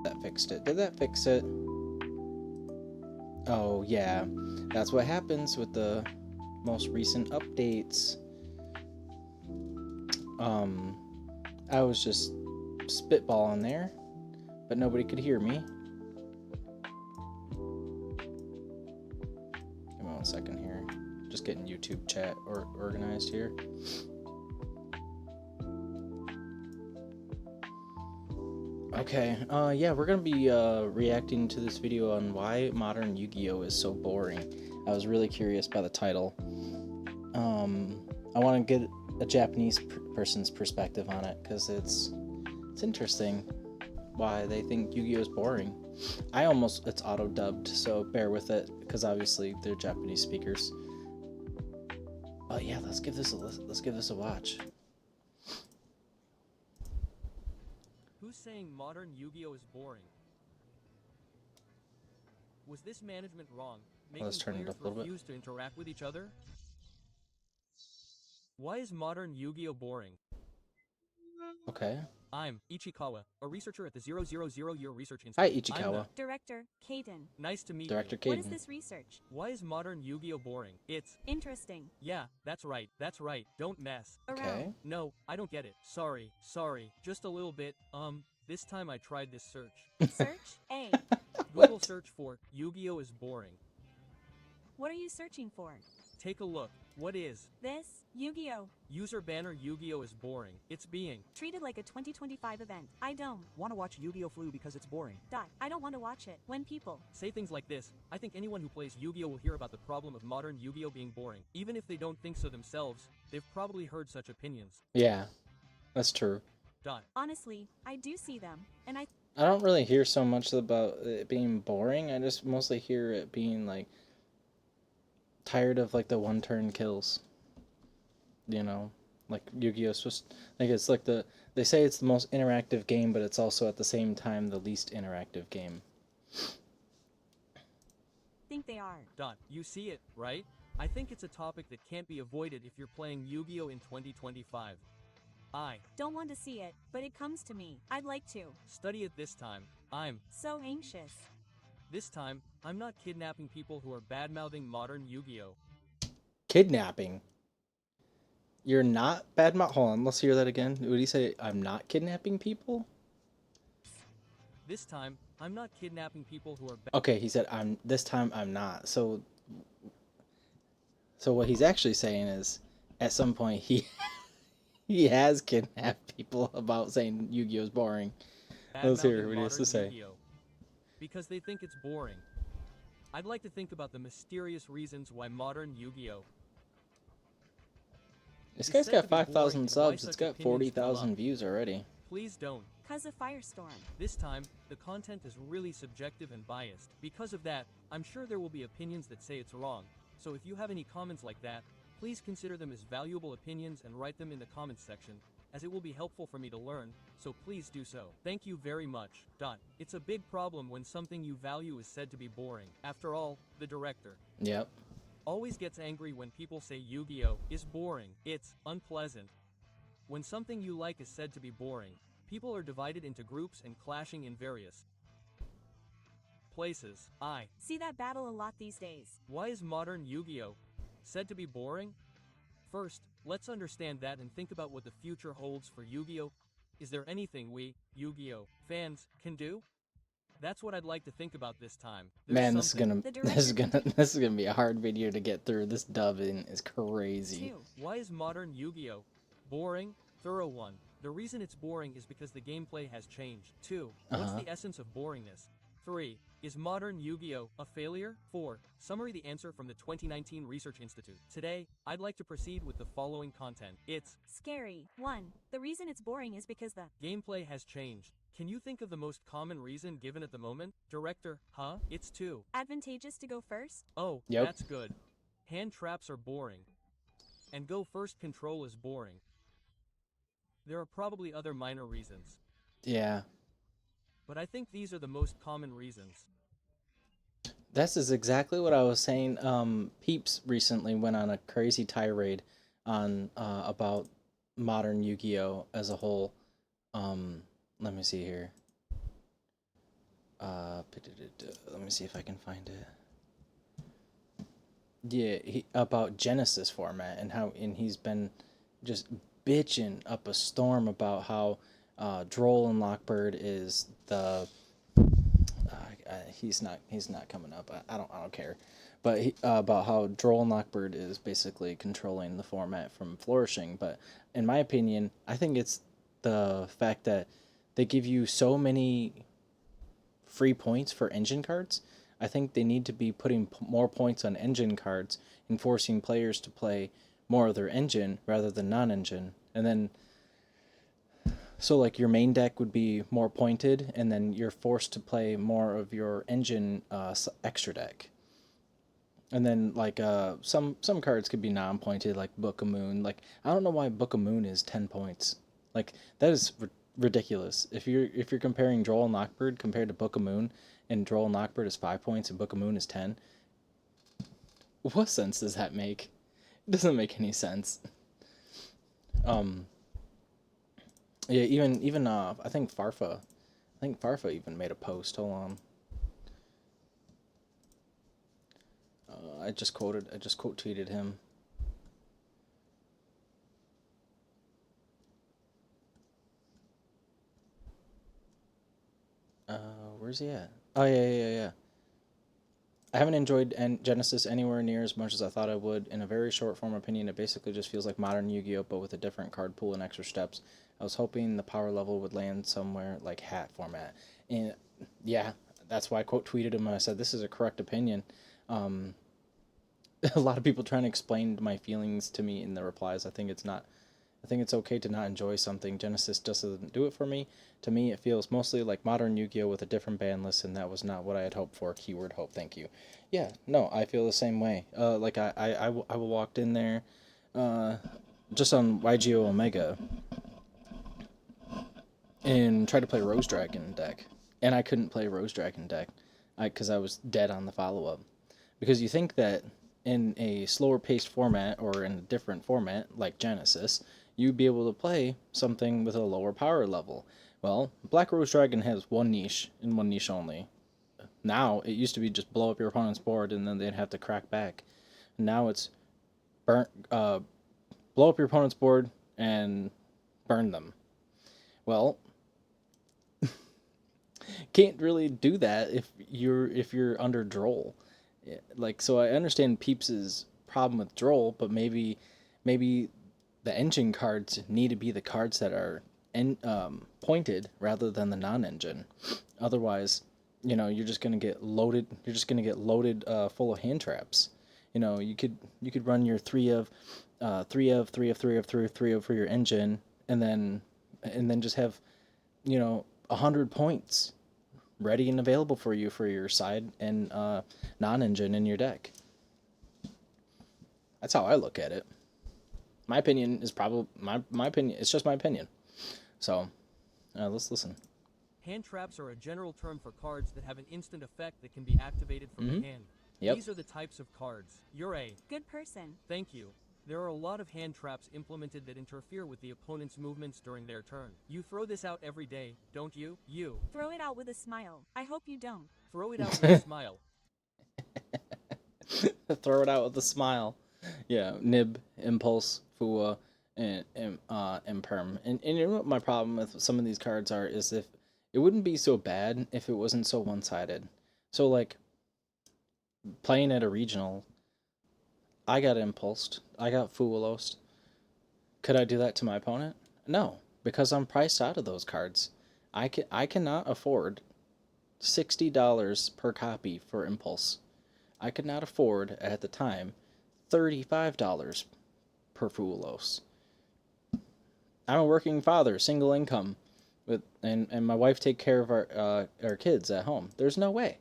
That fixed it. Did that fix it? Oh, yeah. That's what happens with the most recent updates. I was just spitballing there, but nobody could hear me. Give me 1 second here. Just getting YouTube chat organized here. Okay, yeah, we're gonna be reacting to this video on why modern Yu-Gi-Oh is so boring. I was really curious by the title. I want to get a Japanese person's perspective on it because it's interesting why they think Yu-Gi-Oh is boring. It's auto dubbed, so bear with it because obviously they're Japanese speakers. But yeah, let's give this a watch. Who's saying modern Yu-Gi-Oh is boring? Was this management wrong, making Let's turn it players up a little bit. refuse to interact with each other? Why is modern Yu-Gi-Oh boring? Okay. I'm Ichikawa, a researcher at the 000-Year Research Hi, Institute. Ichikawa. Director, Kaden. Nice to meet Director you. What is Caden. this research? Why is modern Yu-Gi-Oh boring? It's Interesting. yeah, that's right. Don't mess. Okay. Around. No, I don't get it. Sorry. Just a little bit. This time I tried this search. Search A. Google search for Yu-Gi-Oh is boring. What are you searching for? Take a look. What is? This, Yu-Gi-Oh! User banner Yu-Gi-Oh is boring. It's being Treated like a 2025 event. I don't. Want to watch Yu-Gi-Oh! Flu because it's boring. I don't want to watch it. When people. say things like this. I think anyone who plays Yu-Gi-Oh will hear about the problem of modern Yu-Gi-Oh being boring. Even if they don't think so themselves, they've probably heard such opinions. Yeah, that's true. Honestly, I do see them. And I don't really hear so much about it being boring. I just mostly hear it being like tired of like the one-turn kills. You know, like Yu-Gi-Oh! It's like they say it's the most interactive game, but it's also at the same time the least interactive game. think they are. You see it, right? I think it's a topic that can't be avoided if you're playing Yu-Gi-Oh in 2025. I Don't want to see it, but it comes to me. I'd like to. study it this time. So anxious. This time, I'm not kidnapping people who are bad-mouthing modern Yu-Gi-Oh. Kidnapping. You're not badmouth. Hold on, let's hear that again. Would he say I'm not kidnapping people? This time, I'm not kidnapping people who are Okay, he said this time I'm not. So what he's actually saying is at some point he he has kidnapped people about saying Yu-Gi-Oh is boring. Let's hear what he has to say. Yu-Gi-Oh! Because they think it's boring. I'd like to think about the mysterious reasons why modern Yu-Gi-Oh! This It's guy's said got to be boring 5,000 and why subs. such It's got opinions come 40,000 up. views already. Please don't. Cause of Firestorm. This time, the content is really subjective and biased. Because of that, I'm sure there will be opinions that say it's wrong. So if you have any comments like that, please consider them as valuable opinions and write them in the comments section, as it will be helpful for me to learn, so please do so. Thank you very much. It's a big problem when something you value is said to be boring. After all, the director Yep. always gets angry when people say Yu-Gi-Oh! Is boring. It's unpleasant. When something you like is said to be boring, people are divided into groups and clashing in various places. See that battle a lot these days. Why is modern Yu-Gi-Oh! Said to be boring? First, let's understand that and think about what the future holds for Yu-Gi-Oh! Is there anything we, Yu-Gi-Oh! Fans, can do? That's what I'd like to think about this time. Man, this is something- gonna be a hard video to get through. This dubbing is crazy. 2. Why is modern Yu-Gi-Oh! Boring? Thorough one. The reason it's boring is because the gameplay has changed. 2. What's the essence of boringness? 3. Is modern Yu-Gi-Oh! A failure? 4. Summary the answer from the 2019 Research Institute. Today, I'd like to proceed with the following content. It's Scary. 1. The reason it's boring is because the gameplay has changed. Can you think of the most common reason given at the moment? Director, huh? It's 2. advantageous to go first. Oh, Yep. that's good. Hand traps are boring. And go first control is boring. There are probably other minor reasons, Yeah. but I think these are the most common reasons. This is exactly what I was saying. Peeps recently went on a crazy tirade on about modern Yu-Gi-Oh as a whole. Let me see here. Let me see if I can find it. Yeah, about Genesis format and how, and he's been just bitching up a storm about how Droll and Lockbird is the he's not coming up. I don't care, but about how Droll and Lockbird is basically controlling the format from flourishing. But in my opinion, I think it's the fact that they give you so many free points for engine cards. I think they need to be putting more points on engine cards and forcing players to play more of their engine rather than non-engine. And then, so like your main deck would be more pointed, and then you're forced to play more of your engine extra deck. And then like some cards could be non-pointed, like Book of Moon. Like I don't know why Book of Moon is 10 points. Like that is ridiculous. If you're comparing Droll and Lockbird compared to Book of Moon, and Droll and Lockbird is 5 points and Book of Moon is 10, what sense does that make? It doesn't make any sense. Yeah, even I think Farfa even made a post. Hold on. I just quote tweeted him. Where's he at? Oh yeah. I haven't enjoyed Genesis anywhere near as much as I thought I would. In a very short form opinion, it basically just feels like modern Yu-Gi-Oh, but with a different card pool and extra steps. I was hoping the power level would land somewhere like hat format. And yeah, that's why I quote tweeted him and I said this is a correct opinion. A lot of people trying to explain my feelings to me in the replies. I think it's okay to not enjoy something. Genesis just doesn't do it for me. To me, it feels mostly like modern Yu-Gi-Oh with a different ban list, and that was not what I had hoped for. Keyword hope. Thank you. Yeah, no, I feel the same way. Like I walked in there, just on YGO Omega, and tried to play Rose Dragon deck, and I couldn't play Rose Dragon deck, because I was dead on the follow up. Because you think that in a slower paced format or in a different format like Genesis, you'd be able to play something with a lower power level. Well, Black Rose Dragon has one niche and one niche only. Now, it used to be just blow up your opponent's board and then they'd have to crack back. Now it's blow up your opponent's board and burn them. Well, can't really do that if you're under Droll. Like, so I understand Peeps's problem with Droll, but maybe the engine cards need to be the cards that are pointed rather than the non-engine. Otherwise, you're just gonna get loaded. You're just gonna get loaded full of hand traps. You could run your three of for your engine, and then just have 100 points ready and available for you for your side and non-engine in your deck. That's how I look at it. My opinion is probably my opinion. It's just my opinion. So, let's listen. Hand traps are a general term for cards that have an instant effect that can be activated from the hand. Yep. These are the types of cards. You're a Good person. Thank you. There are a lot of hand traps implemented that interfere with the opponent's movements during their turn. You throw this out every day, don't you? You Throw it out with a smile. I hope you don't. throw it out with a smile. Throw it out with a smile. Yeah, Nib, Impulse, Fua, and Perm. And you know what my problem with some of these cards are is if it wouldn't be so bad if it wasn't so one-sided. So like playing at a regional, I got impulsed. I got Fuolost. Could I do that to my opponent? No, because I'm priced out of those cards. I cannot afford $60 per copy for Impulse. I could not afford at the time $35 per Fuolost. I'm a working father, single income, and my wife take care of our kids at home. There's no way.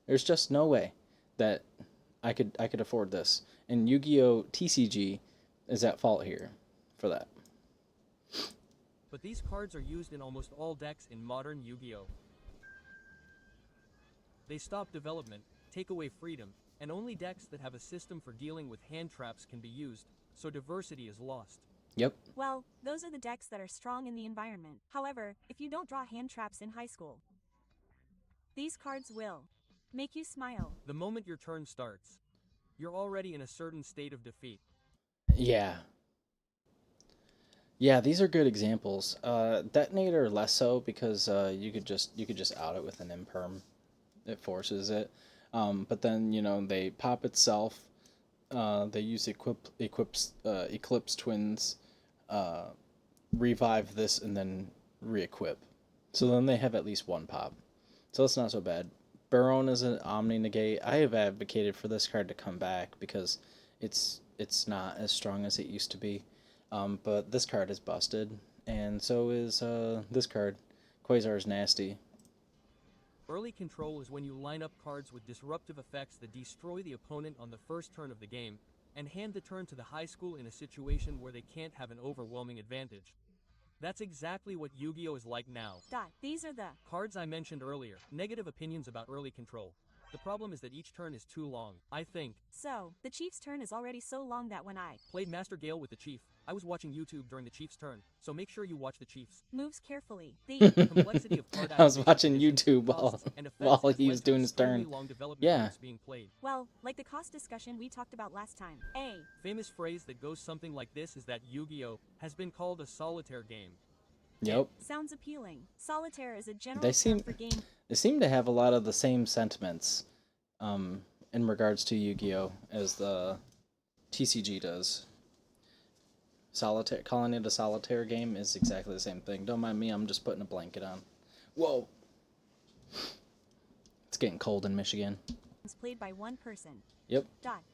There's just no way that I could afford this. And Yu-Gi-Oh! TCG is at fault here for that. But these cards are used in almost all decks in modern Yu-Gi-Oh! They stop development, take away freedom, and only decks that have a system for dealing with hand traps can be used, so diversity is lost. Yep. Well, those are the decks that are strong in the environment. However, if you don't draw hand traps in high school, These cards will make you smile. The moment your turn starts, you're already in a certain state of defeat. Yeah. Yeah, these are good examples. Detonator less so because you could just out it with an imperm. It forces it. But then they pop itself. They use Eclipse Twins, uh, revive this, and then re-equip. So then they have at least one pop. So that's not so bad. Baron is an Omni Negate. I have advocated for this card to come back because it's not as strong as it used to be. But this card is busted, and so is this card. Quasar is nasty. Early control is when you line up cards with disruptive effects that destroy the opponent on the first turn of the game, and hand the turn to the high school in a situation where they can't have an overwhelming advantage. That's exactly what Yu-Gi-Oh! Is like now. These are the Cards I mentioned earlier, negative opinions about early control. The problem is that each turn is too long. I think. So, the Chief's turn is already so long that when I Played Master Gale with the Chief, I was watching YouTube during the Chief's turn, so make sure you watch the Chiefs. moves carefully. The The complexity of card I was activation watching conditions, YouTube costs, and effects while has he led was to doing his extremely turn. long development Yeah. routes being played. well, like the cost discussion we talked about last time. Famous phrase that goes something like this is that Yu-Gi-Oh! Has been called a solitaire game. Yep. Sounds appealing. Solitaire is a general They term seem for game. they seem to have a lot of the same sentiments, in regards to Yu-Gi-Oh as the TCG does. Solitaire, calling it a solitaire game is exactly the same thing. Don't mind me, I'm just putting a blanket on. Whoa. It's getting cold in Michigan. It's played by one person. Yep.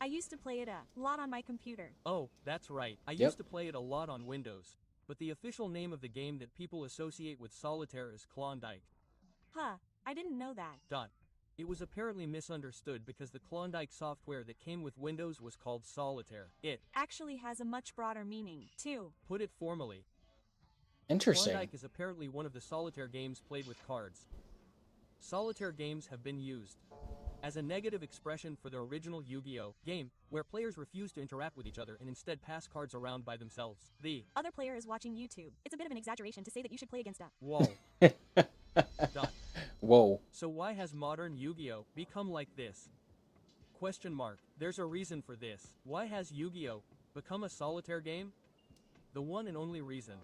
I used to play it a lot on my computer. Oh, that's right. I Yep. used to play it a lot on Windows. But the official name of the game that people associate with solitaire is Klondike. Huh, I didn't know that. It was apparently misunderstood because the Klondike software that came with Windows was called Solitaire. It Actually has a much broader meaning, too. put it formally. Interesting. Klondike is apparently one of the solitaire games played with cards. Solitaire games have been used as a negative expression for the original Yu-Gi-Oh! Game, where players refuse to interact with each other and instead pass cards around by themselves. The Other player is watching YouTube. It's a bit of an exaggeration to say that you should play against a wall. Whoa. So why has modern Yu-Gi-Oh! Become like this? Question mark. There's a reason for this. Why has Yu-Gi-Oh! Become a solitaire game? The one and only reason.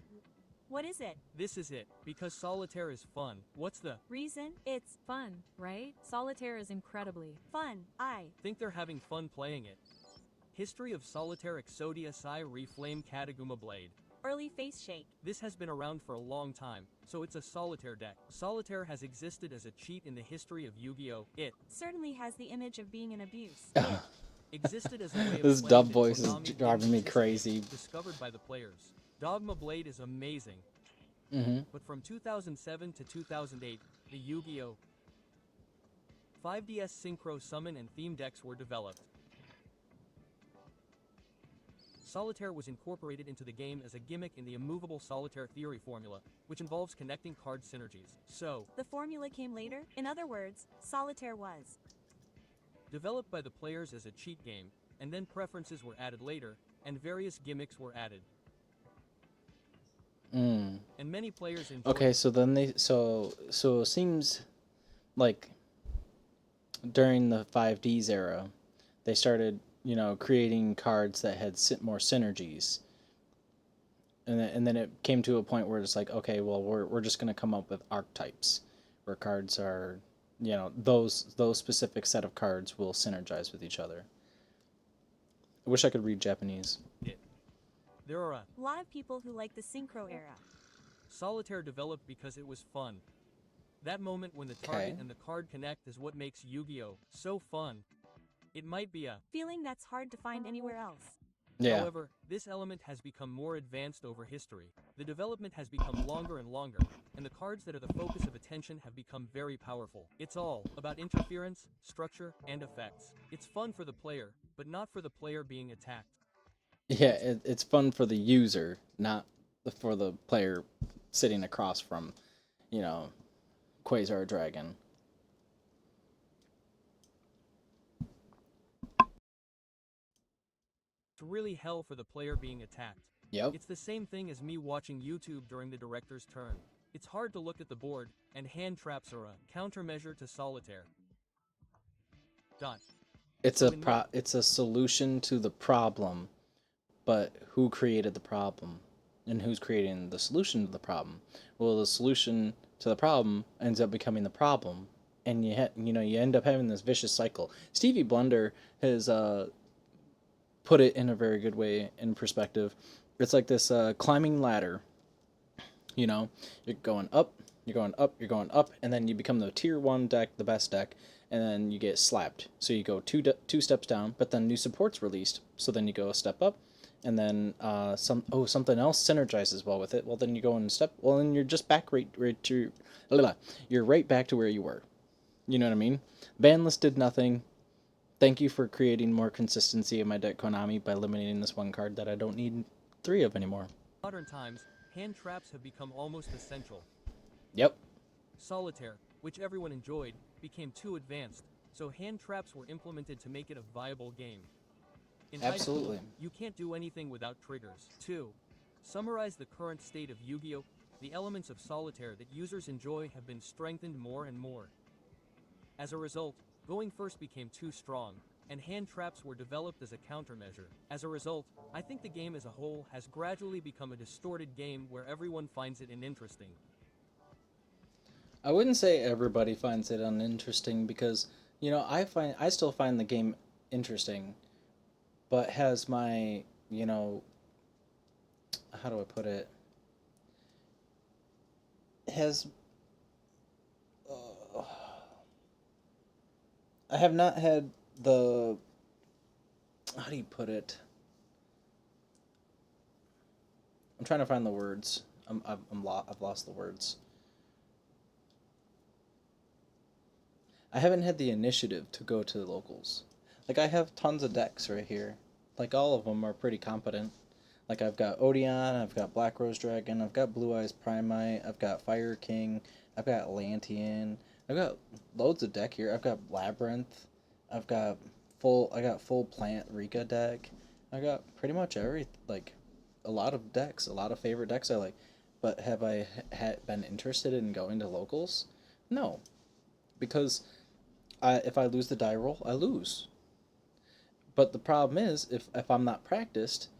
What is it? This is it. Because solitaire is fun. What's the Reason? It's Fun, right? Solitaire is incredibly fun. I think they're having fun playing it? History of Solitaire Exodia Sai Reflame Kataguma Blade. early face shake. This has been around for a long time, so it's a solitaire deck. Solitaire has existed as a cheat in the history of Yu-Gi-Oh! It Certainly has the image of being an abuse. existed as a way of This playing dub the voice is Konami driving me game system crazy. discovered by the players. Dogma Blade is amazing, Mm-hmm. but from 2007 to 2008, the Yu-Gi-Oh! 5DS Synchro Summon and Theme decks were developed. Solitaire was incorporated into the game as a gimmick in the immovable solitaire theory formula, which involves connecting card synergies. So, The formula came later. In other words, solitaire was developed by the players as a cheat game, and then preferences were added later, and various gimmicks were added. Mm. And many players enjoyed Okay, so then it seems like during the 5Ds era, they started, creating cards that had more synergies. And then it came to a point where it's like, okay, well, we're just going to come up with archetypes where cards are, those specific set of cards will synergize with each other. I wish I could read Japanese. it. There are a lot of people who like the synchro era. solitaire developed because it was fun. That moment when the target Okay. and the card connect is what makes Yu-Gi-Oh! So fun. It might be a Feeling that's hard to find anywhere else. Yeah. However, this element has become more advanced over history. The development has become longer and longer, and the cards that are the focus of attention have become very powerful. It's all about interference, structure, and effects. It's fun for the player, but not for the player being attacked. Yeah, it's fun for the user, not for the player sitting across from, Quasar Dragon. It's really hell for the player being attacked. Yep. It's the same thing as me watching YouTube during the director's turn. It's hard to look at the board, and hand traps are a countermeasure to solitaire. Dot. It's So a in it's a solution to the problem, but who created the problem? And who's creating the solution to the problem? Well, the solution to the problem ends up becoming the problem, and you end up having this vicious cycle. Stevie Blunder has put it in a very good way in perspective. It's like this climbing ladder. You know, you're going up, you're going up, you're going up, and then you become the tier 1 deck, the best deck, and then you get slapped. So you go two steps down, but then new support's released. So then you go a step up, and then something else synergizes well with it. Well, then you go and step. Well, then you're just back right to you're right back to where you were. You know what I mean? Banlist did nothing. Thank you for creating more consistency in my deck, Konami, by eliminating this one card that I don't need 3 of anymore. modern times, hand traps have become almost essential. Yep. Solitaire, which everyone enjoyed, became too advanced, so hand traps were implemented to make it a viable game. In Absolutely. high school, you can't do anything without triggers. 2. Summarize the current state of Yu-Gi-Oh! The elements of solitaire that users enjoy have been strengthened more and more. As a result, going first became too strong, and hand traps were developed as a countermeasure. As a result, I think the game as a whole has gradually become a distorted game where everyone finds it uninteresting. I wouldn't say everybody finds it uninteresting because, I still find the game interesting, but has my, how do I put it? Has I have not had the, how do you put it? I'm trying to find the words. I've lost the words. I haven't had the initiative to go to the locals. Like, I have tons of decks right here. Like, all of them are pretty competent. Like, I've got Odeon, I've got Black Rose Dragon, I've got Blue Eyes Primite, I've got Fire King, I've got Lantean, I've got loads of deck here. I've got Labyrinth, I got full Plant Rika deck. I got pretty much a lot of decks, a lot of favorite decks I like. But have I been interested in going to locals? No, because if I lose the die roll, I lose. But the problem is, if I'm not practiced,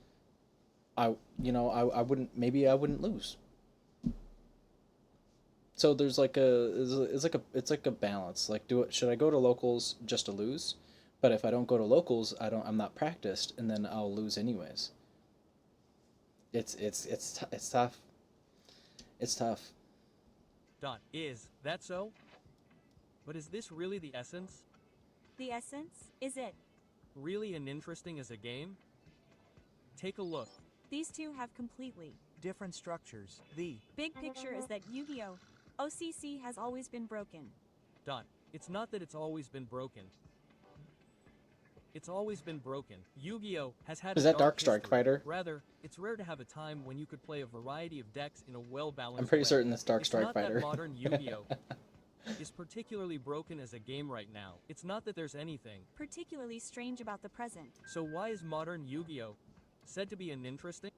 I wouldn't lose. So there's it's like a balance. Like, should I go to locals just to lose? But if I don't go to locals, I'm not practiced, and then I'll lose anyways. It's tough. It's tough. Is that so? But is this really the essence? The essence? Is it? Really interesting as a game? Take a look. These two have completely Different structures. The big picture is that Yu-Gi-Oh! OCC has always been broken. It's not that it's always been broken. It's always been broken. Yu-Gi-Oh! Has had Is a that Dark Strike history. Fighter? Rather, it's rare to have a time when you could play a variety of decks in a well-balanced I'm pretty way. certain it's Dark It's Strike not Fighter. that modern Yu-Gi-Oh! is particularly broken as a game right now. It's not that there's anything. Particularly strange about the present. So why is modern Yu-Gi-Oh! said to be uninteresting?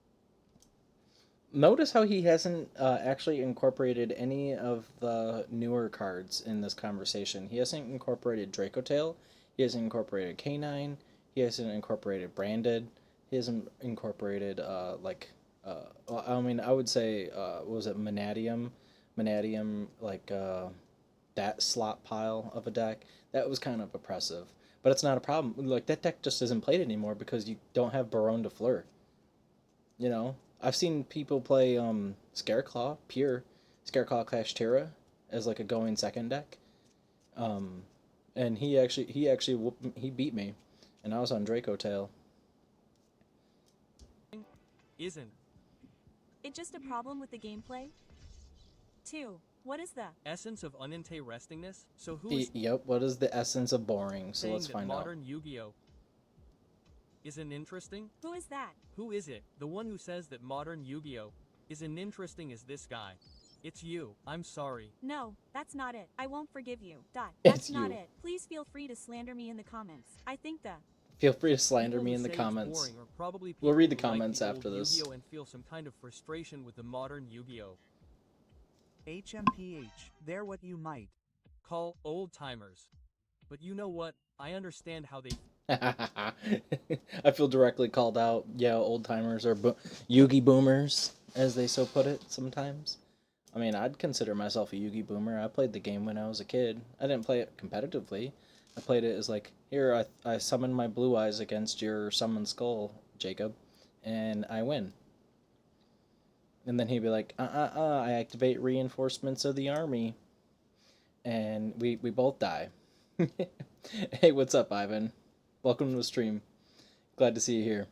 Notice how he hasn't actually incorporated any of the newer cards in this conversation. He hasn't incorporated Dracotail. He hasn't incorporated Canine. He hasn't incorporated Branded. He hasn't incorporated I would say what was it, Manadium? Manadium, that slot pile of a deck. That was kind of oppressive. But it's not a problem. Like, that deck just isn't played anymore because you don't have Baron de Fleur. You know? I've seen people play Scareclaw, pure Scareclaw Clash Terra as like a going second deck. And he beat me, and I was on Dracotail. Isn't. It just a problem with the gameplay? 2. What is the Essence of uninterestingness? So who is Yep, what is the essence of boring? So saying let's that find out. modern Yu-Gi-Oh! isn't interesting? Who is that? Who is it? The one who says that modern Yu-Gi-Oh! isn't interesting is this guy. It's you. I'm sorry. No, that's not it. I won't forgive you. It's That's not you. it. Please feel free to slander me in the comments. I think the Feel free to slander People me who in the say it's comments. boring are probably We'll read the people who like comments the after old this. Yu-Gi-Oh! and feel some kind of frustration with the modern Yu-Gi-Oh! HMPH, they're what you might call old timers. But you know what? I understand how they I feel directly called out. Yeah, old timers or Yugi boomers, as they so put it sometimes. I mean, I'd consider myself a Yugi boomer. I played the game when I was a kid. I didn't play it competitively. I played it as like, here, I summon my blue eyes against your summoned skull, Jacob, and I win. And then he'd be like, I activate reinforcements of the army. And we both die. Hey, what's up, Ivan? Welcome to the stream. Glad to see you here.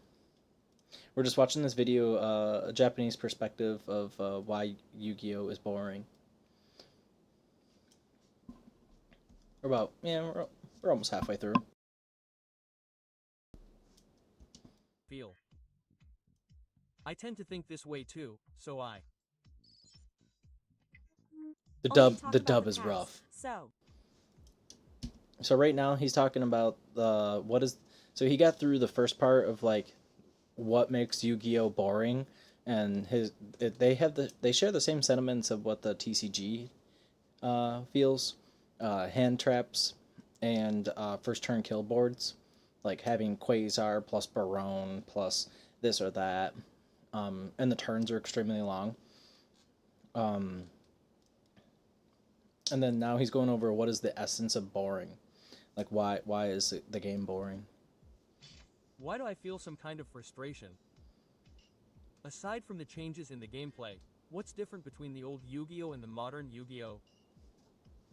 We're just watching this video, a Japanese perspective of why Yu-Gi-Oh is boring. We're almost halfway through. feel. I tend to think this way too, so I The Only dub talk the about dub the is past. rough. So, right now he's talking about so he got through the first part of like what makes Yu-Gi-Oh boring, and they share the same sentiments of what the TCG feels, hand traps, and first turn kill boards, like having Quasar plus Barone plus this or that, and the turns are extremely long. And then now he's going over what is the essence of boring, like why is the game boring? why do I feel some kind of frustration? Aside from the changes in the gameplay, what's different between the old Yu-Gi-Oh and the modern Yu-Gi-Oh?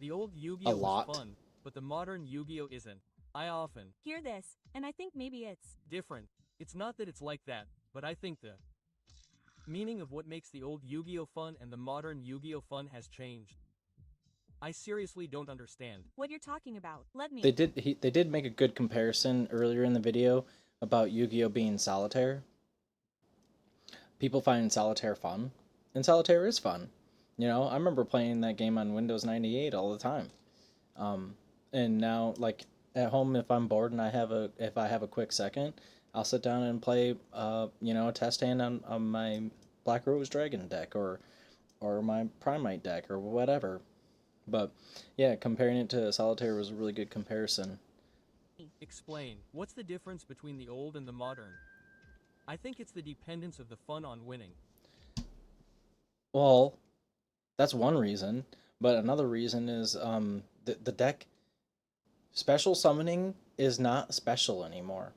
The old A Yu-Gi-Oh was lot. fun, but the modern Yu-Gi-Oh isn't. I often hear this, and I think maybe it's different. It's not that it's like that, but I think the meaning of what makes the old Yu-Gi-Oh fun and the modern Yu-Gi-Oh fun has changed. I seriously don't understand. what you're talking about. Let me. They did make a good comparison earlier in the video about Yu-Gi-Oh being solitaire. People find solitaire fun, and solitaire is fun. I remember playing that game on Windows 98 all the time. And now, like at home, if I'm bored and if I have a quick second, I'll sit down and play a test hand on my Black Rose Dragon deck or my Primite deck or whatever. But yeah, comparing it to solitaire was a really good comparison. Explain, what's the difference between the old and the modern? I think it's the dependence of the fun on winning. Well, that's one reason, but another reason is the deck special summoning is not special anymore.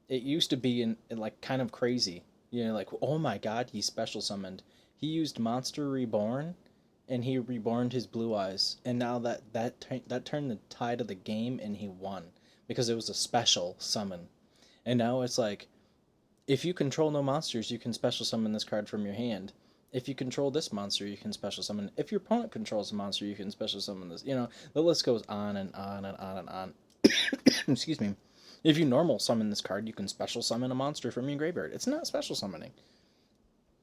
It used to be in like kind of crazy. Like, oh my god, he special summoned. He used Monster Reborn and he reborned his blue eyes, and now that turned the tide of the game and he won because it was a special summon. And now it's like, if you control no monsters, you can special summon this card from your hand. If you control this monster, you can special summon. If your opponent controls a monster, you can special summon this. The list goes on and on and on and on. Excuse me. If you normal summon this card, you can special summon a monster from your graveyard. It's not special summoning.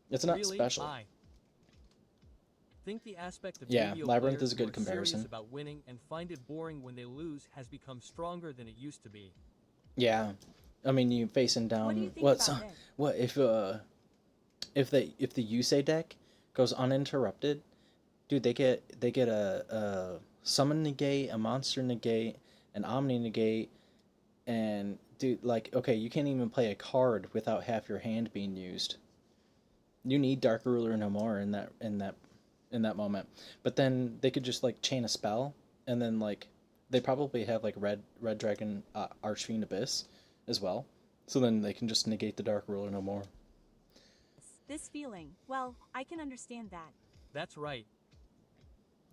It's not Really? special. I think the aspect of Yeah, Yu-Gi-Oh Labyrinth players is a good who are comparison. serious about winning and find it boring when they lose has become stronger than it used to be. Yeah, I mean you facing What do you down think about it? what if the Yusei deck goes uninterrupted, dude, they get a summon negate, a monster negate, an omni negate, and dude, like, okay, you can't even play a card without half your hand being used. You need Dark Ruler no more in that moment. But then they could just like chain a spell, and then like they probably have like red dragon Archfiend Abyss as well. So then they can just negate the Dark Ruler no more. This feeling. Well, I can understand that. That's right.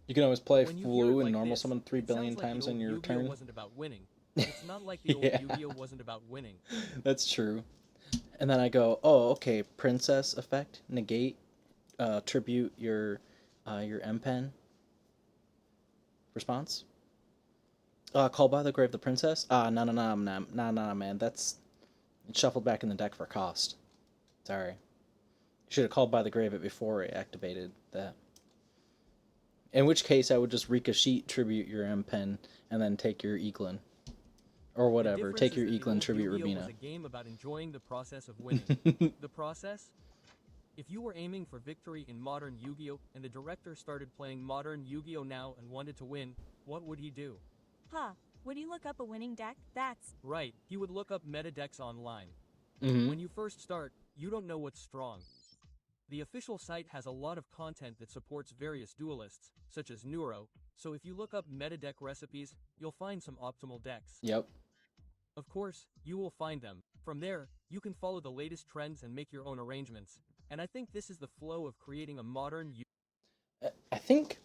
You can always play When you hear it Flu and like normal this, summon 3 it sounds billion like the times old in your Yu-Gi-Oh turn. wasn't about winning. It's not like the old Yeah. Yu-Gi-Oh wasn't about winning. That's true. And then I go, oh, okay, Princess effect, negate, tribute your M-Pen. Response? Call by the grave the princess? No, man. That's shuffled back in the deck for cost. Sorry. Should have called by the grave it before I activated that. In which case, I would just Ricochet tribute your M-Pen and then take your Eaglin. Or The whatever. difference Take is your that the Eaglin old tribute Yu-Gi-Oh was Rabina. a game about enjoying the process of winning. The process? If you were aiming for victory in modern Yu-Gi-Oh! And the director started playing modern Yu-Gi-Oh! Now and wanted to win, what would he do? Huh. Would you look up a winning deck? That's Right, he would look up meta decks online. Mm-hmm. When you first start, you don't know what's strong. The official site has a lot of content that supports various duelists, such as Neuro, so if you look up meta deck recipes, you'll find some optimal decks. Yep. Of course, you will find them. From there, you can follow the latest trends and make your own arrangements. And I think this is the flow of creating a modern I think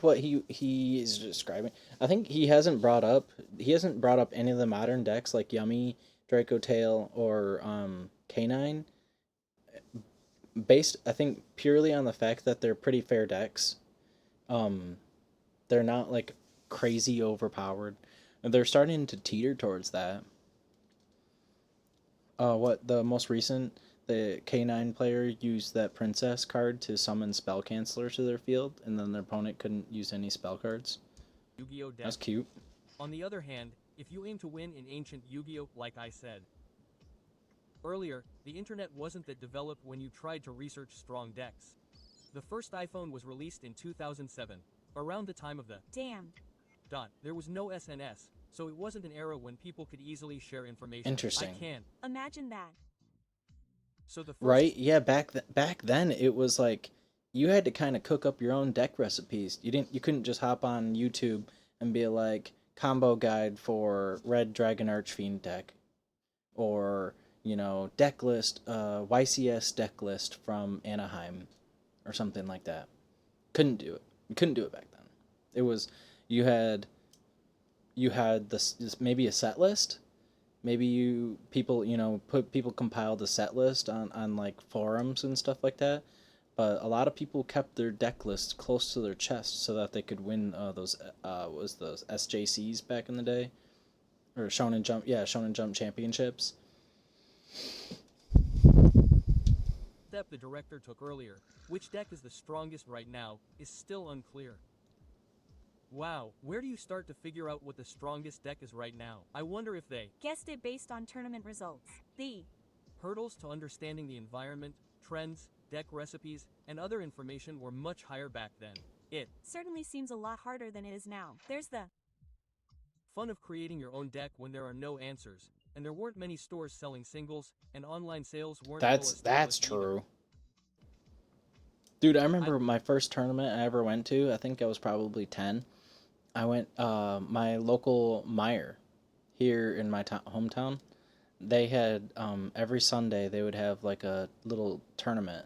what he is describing. I think he hasn't brought up any of the modern decks like Yummy, Draco Tail, or Canine. Based, I think, purely on the fact that they're pretty fair decks. They're not like crazy overpowered. And they're starting to teeter towards that. What the most recent, the K9 player used that princess card to summon spell canceller to their field, and then their opponent couldn't use any spell cards. Yu-Gi-Oh deck. That's cute. On the other hand, if you aim to win in ancient Yu-Gi-Oh, like I said earlier, the internet wasn't that developed when you tried to research strong decks. The first iPhone was released in 2007, around the time of the damn. There was no SNS, so it wasn't an era when people could easily share information. Interesting. I can't. Imagine that. So the first Right? Yeah, back then it was like you had to kind of cook up your own deck recipes. You couldn't just hop on YouTube and be like combo guide for Red Dragon Archfiend deck, or deck list, YCS deck list from Anaheim, or something like that. Couldn't do it. You couldn't do it back then. It was you had this maybe a set list. Maybe people compiled a set list on like forums and stuff like that. But a lot of people kept their deck lists close to their chest so that they could win those SJCs back in the day, or Shonen Jump championships. step the director took earlier, which deck is the strongest right now, is still unclear. Wow, where do you start to figure out what the strongest deck is right now? I wonder if they Guessed it based on tournament results. The hurdles to understanding the environment, trends, deck recipes, and other information were much higher back then. It certainly seems a lot harder than it is now. There's the fun of creating your own deck when there are no answers, and there weren't many stores selling singles, and online sales weren't well That's established true. either. Dude, I remember my first tournament I ever went to. I think I was probably 10. I went my local Meijer here in my hometown. They had every Sunday they would have like a little tournament,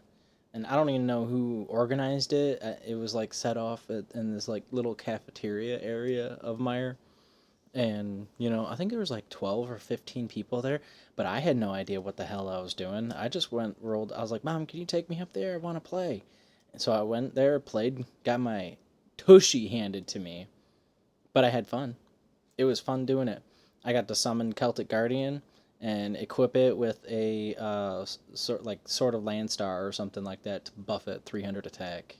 and I don't even know who organized it. It was like set off in this like little cafeteria area of Meijer, and I think there was like 12 or 15 people there, but I had no idea what the hell I was doing. I just rolled. I was like, "Mom, can you take me up there? I want to play." And so I went there, played, got my tushy handed to me, but I had fun. It was fun doing it. I got to summon Celtic Guardian and equip it with a sort of Landstar or something like that to buff it 300 attack.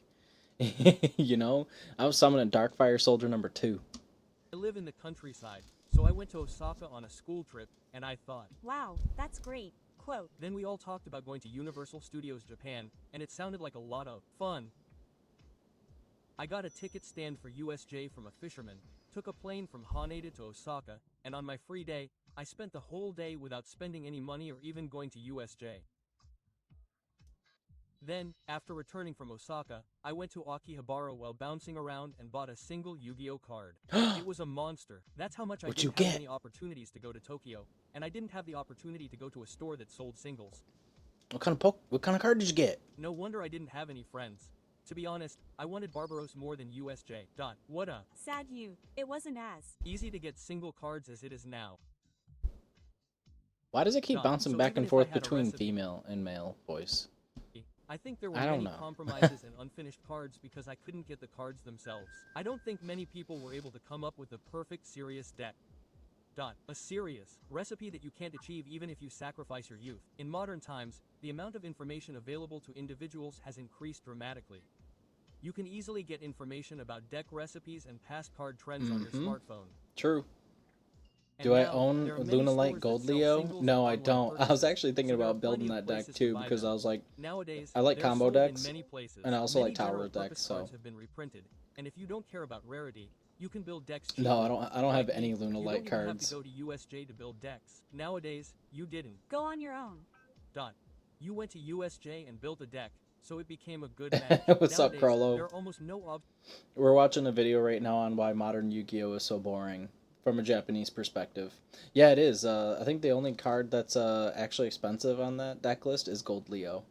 I was summoning Darkfire Soldier number 2. I live in the countryside, so I went to Osaka on a school trip, and I thought, wow, that's great. Quote. Then we all talked about going to Universal Studios Japan, and it sounded like a lot of fun. I got a ticket stand for USJ from a fisherman, took a plane from Haneda to Osaka, and on my free day, I spent the whole day without spending any money or even going to USJ. Then, after returning from Osaka, I went to Akihabara while bouncing around and bought a single Yu-Gi-Oh card. It was a monster. That's how much I What'd you didn't have get? any opportunities to go to Tokyo, and I didn't have the opportunity to go to a store that sold singles. What kind of card did you get? No wonder I didn't have any friends. To be honest, I wanted Barbaros more than USJ. What a Sad you. It wasn't as easy to get single cards as it is now. Why does it keep Done. bouncing So back even and if I forth had a between recipe- female and male voice? I think there were I don't many know. compromises and unfinished cards because I couldn't get the cards themselves. I don't think many people were able to come up with the perfect serious deck. A serious recipe that you can't achieve even if you sacrifice your youth. In modern times, the amount of information available to individuals has increased dramatically. You can easily get information about deck recipes and past card trends on your smartphone. True. And Do I now, own there are many Lunalight stores Gold that sell Leo? singles No, and I online don't. I was purchases, actually thinking so there are about building plenty of that deck places to too buy because them. I was like, Nowadays, I like they're combo sold in decks, many places. and I also Many like tower general purpose decks. So cards have been reprinted, and if you don't care about rarity, you can build decks no, cheaply. I don't have Like any me, you Lunalight don't even have to cards. go to USJ to build decks. Nowadays, you didn't. Go on your own. Dot. You went to USJ and built a deck, so it became a good match. What's up, Nowadays, Crollo? there are almost no We're watching a video right now on why modern Yu-Gi-Oh is so boring from a Japanese perspective. Yeah, it is. I think the only card that's actually expensive on that deck list is Gold Leo.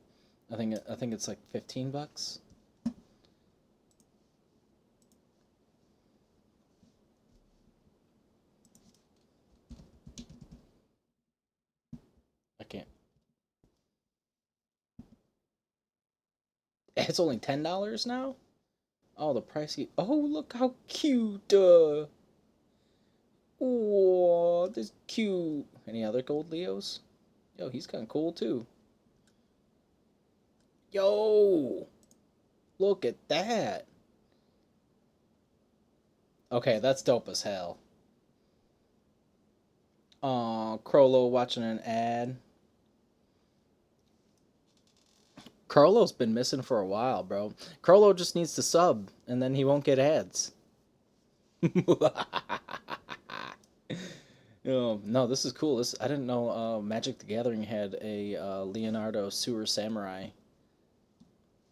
I think it's like $15. I can't. It's only $10 now. Oh, the pricey. Oh, look how cute. Oh, this cute. Any other Gold Leos? Yo, he's kind of cool too. Yo, look at that. Okay, that's dope as hell. Crollo watching an ad. Crollo's been missing for a while, bro. Crollo just needs to sub, and then he won't get ads. No, this is cool. I didn't know Magic the Gathering had a Leonardo Sewer Samurai.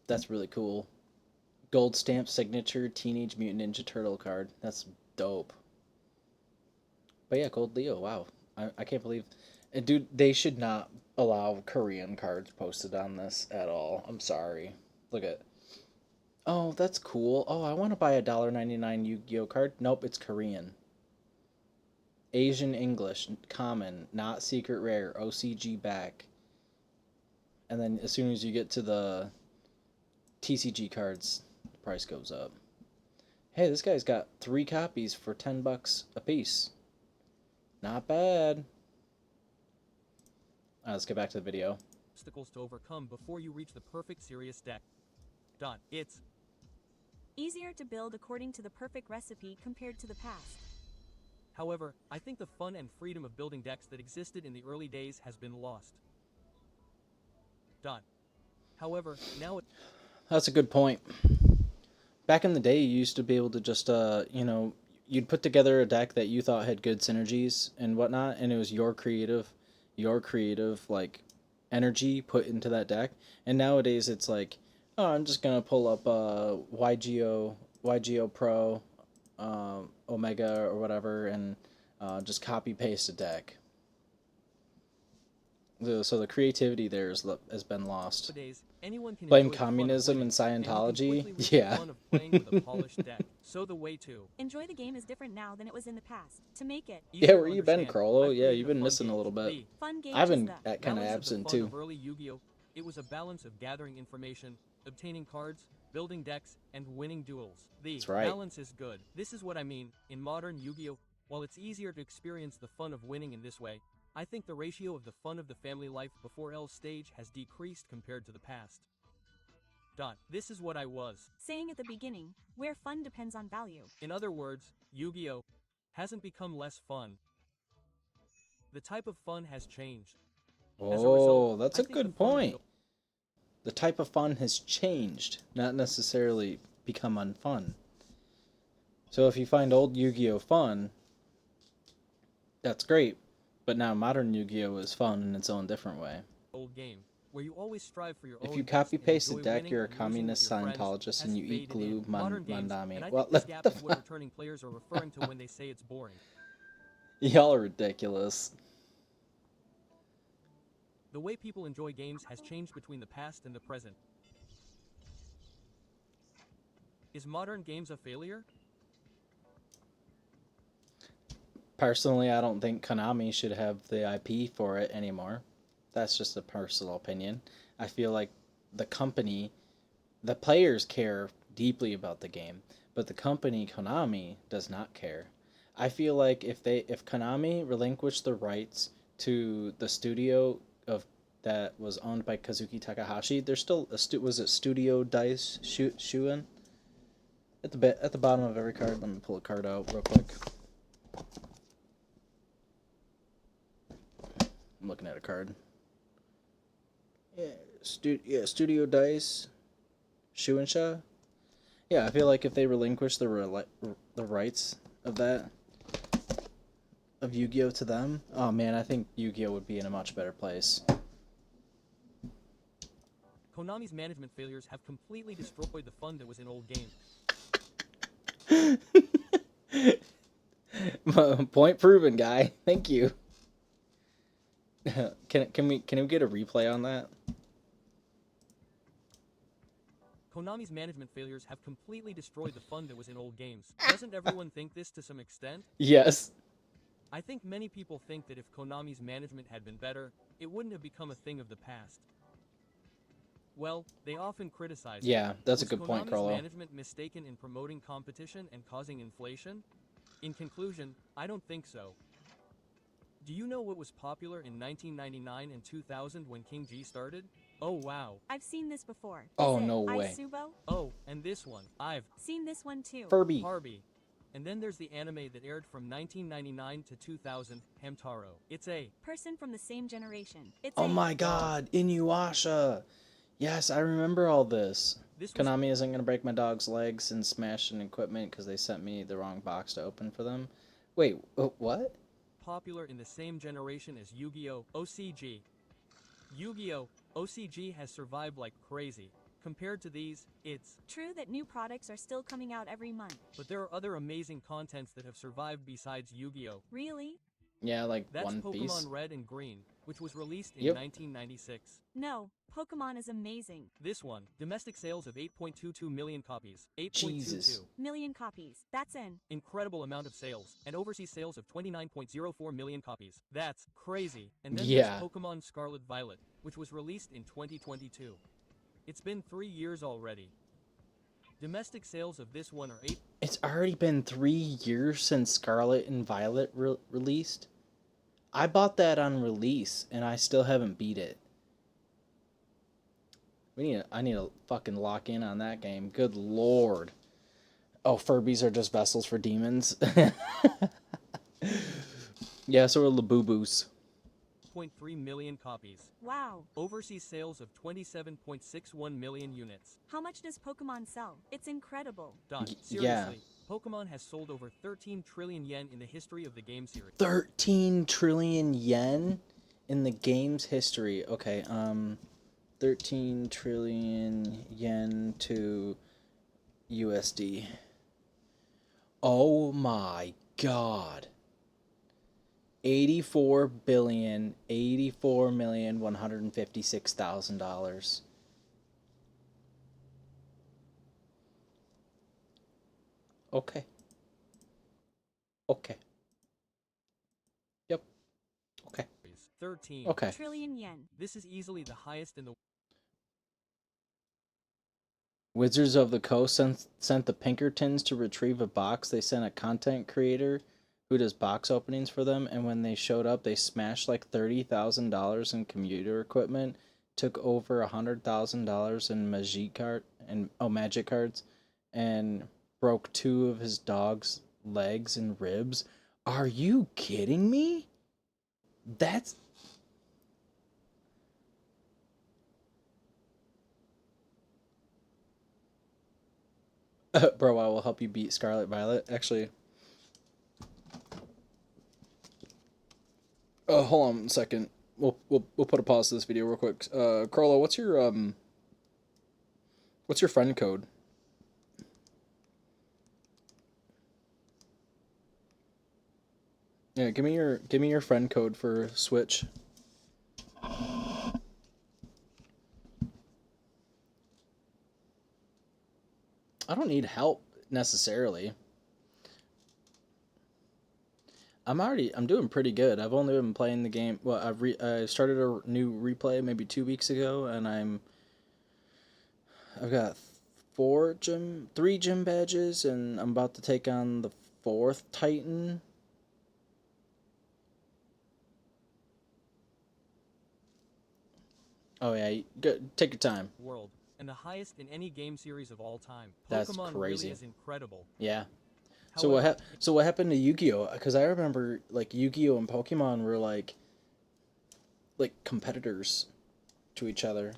That's really cool. Gold stamp signature Teenage Mutant Ninja Turtle card. That's dope. But yeah, Gold Leo. Wow, I can't believe, and dude, they should not allow Korean cards posted on this at all. I'm sorry. Look at. Oh, that's cool. Oh, I want to buy a $1.99 Yu-Gi-Oh card. Nope, it's Korean. Asian English, common, not secret rare, OCG back. And then as soon as you get to the TCG cards, the price goes up. Hey, this guy's got 3 copies for $10 a piece. Not bad. Alright, let's get back to the video. obstacles to overcome before you reach the perfect serious deck. Dot. It's Easier to build according to the perfect recipe compared to the past. However, I think the fun and freedom of building decks that existed in the early days has been lost. Dot. However, now That's a good point. Back in the day, you used to be able to just, you'd put together a deck that you thought had good synergies and whatnot, and it was your creative, like, energy put into that deck. And nowadays, it's like, oh, I'm just gonna pull up YGO Pro, Omega or whatever, and just copy paste a deck. So the creativity there has been lost. nowadays, anyone can Blame enjoy the fun of communism winning, and Scientology? and you can quickly reach the Yeah. fun of playing with a polished deck. So the way to Enjoy the game is different now than it was in the past. To make it Yeah, easier where to you been, understand, Crollo? I've Yeah, created you've been fun missing a gauge. little bit. The fun gauge I've is been the kind of balance absent of the fun too. of early Yu-Gi-Oh! It was a balance of gathering information, obtaining cards, building decks, and winning duels. The That's right. balance is good. This is what I mean. In modern Yu-Gi-Oh! While it's easier to experience the fun of winning in this way, I think the ratio of the fun of the family life before L's stage has decreased compared to the past. Dot. This is what I was. saying at the beginning, where fun depends on value. In other words, Yu-Gi-Oh! Hasn't become less fun. The type of fun has changed. As a result, Oh, that's I a think the good fun of point. The type of fun has changed, not necessarily become unfun. So if you find old Yu-Gi-Oh fun, that's great. But now modern Yu-Gi-Oh is fun in its own different way. old game, where you always strive for your If own you best copy and paste a enjoy deck, winning you're a and losing with communist your friends, Scientologist has and you eat faded glue, in modern games, mandami. and I Well, think this what gap is the what fuck? returning players are referring to when they say it's boring. Y'all are ridiculous. The way people enjoy games has changed between the past and the present. Is modern games a failure? Personally, I don't think Konami should have the IP for it anymore. That's just a personal opinion. I feel like the company, the players care deeply about the game, but the company Konami does not care. I feel like if Konami relinquished the rights to the studio of that was owned by Kazuki Takahashi, there's still was it Studio Dice Shuen at the bottom of every card. Let me pull a card out real quick. looking at a card. Yeah, Studio Dice, Shu and Sha. Yeah, I feel like if they relinquish the rights of that, of Yu-Gi-Oh to them, oh man, I think Yu-Gi-Oh would be in a much better place. Konami's management failures have completely destroyed the fun that was in old games. Point proven, guy. Thank you. Can we get a replay on that? Konami's management failures have completely destroyed the fun that was in old games. Doesn't everyone think this to some extent? Yes. I think many people think that if Konami's management had been better, it wouldn't have become a thing of the past. Well, they often criticize it. Yeah, that's a Was good point, Konami's Carlo. management mistaken in promoting competition and causing inflation? In conclusion, I don't think so. Do you know what was popular in 1999 and 2000 when King G started? Oh wow. I've seen this before. Oh, Is it no way. Aisubo? Oh, and this one. I've Seen this one too. Furby. Barbie. And then there's the anime that aired from 1999 to 2000, Hamtaro. It's a Person from the same generation. It's Oh a my god, Inuyasha. Yes, I remember all this. This was Konami isn't going to break my dog's legs and smash an equipment because they sent me the wrong box to open for them. Wait, what? popular in the same generation as Yu-Gi-Oh! OCG. Yu-Gi-Oh! OCG has survived like crazy. Compared to these, it's true that new products are still coming out every month. but there are other amazing contents that have survived besides Yu-Gi-Oh! Really? Yeah, like That's One Pokemon Piece. Red and Green, which was released in Yep. 1996. No, Pokemon is amazing. This one, domestic sales of 8.22 million copies. 8.22. Jesus. Million copies. That's in. Incredible amount of sales, and overseas sales of 29.04 million copies. That's crazy. And then Yeah. there's Pokemon Scarlet Violet, which was released in 2022. It's been 3 years already. Domestic sales of this one are 8. It's already been 3 years since Scarlet and Violet released. I bought that on release, and I still haven't beat it. I need to fucking lock in on that game. Good lord. Oh, Furbies are just vessels for demons. Yeah, so are Labubu's. 0.3 million copies. Wow. Overseas sales of 27.61 million units. How much does Pokemon sell? It's incredible. Done. Yeah. Seriously, Pokemon has sold over 13 trillion yen in the history of the game series. 13 trillion yen in the game's history. Okay, 13 trillion yen to USD. Oh my god. 84,156,000 Okay. Okay. Yep. Okay. 13 Okay. Trillion yen. This is easily the highest in the Wizards of the Coast sent the Pinkertons to retrieve a box. They sent a content creator who does box openings for them, and when they showed up, they smashed like $30,000 in computer equipment, took over $100,000 in magic cards, and broke 2 of his dog's legs and ribs. Are you kidding me? That's bro, I will help you beat Scarlet Violet. Actually, hold on a second. We'll put a pause to this video real quick. Carlo, what's your friend code? Yeah, give me your friend code for Switch. I don't need help necessarily. I'm doing pretty good. I've only been playing the game. Well, I started a new replay maybe 2 weeks ago, and I've got 3 gym badges, and I'm about to take on the 4th Titan. Oh yeah, take your time. world, and the highest in any game series of all time. That's Pokemon crazy. really is incredible. Yeah. However, So what happened to Yu-Gi-Oh? Because I remember like Yu-Gi-Oh and Pokemon were like like competitors to each other,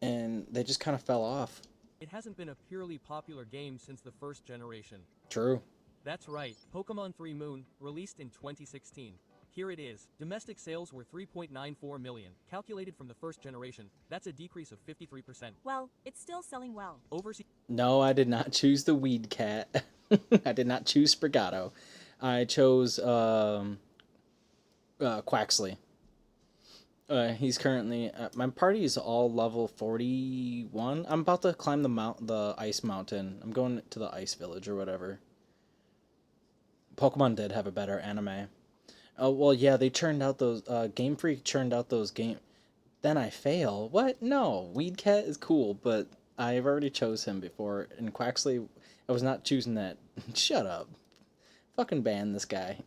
and they just kind of fell off. It hasn't been a purely popular game since the first generation. True. That's right, Pokemon 3 Moon, released in 2016. Here it is. Domestic sales were 3.94 million. Calculated from the first generation, that's a decrease of 53%. Well, it's still selling well. Overseas No, I did not choose the Weed Cat. I did not choose Sprigato. I chose Quaxley. He's currently my party is all level 41. I'm about to climb the ice mountain. I'm going to the ice village or whatever. Pokemon did have a better anime. Oh well, yeah, they churned out those. Game Freak churned out those game. Then I fail. What? No, Weed Cat is cool, but I've already chose him before. And Quaxley, I was not choosing that. Shut up. Fucking ban this guy.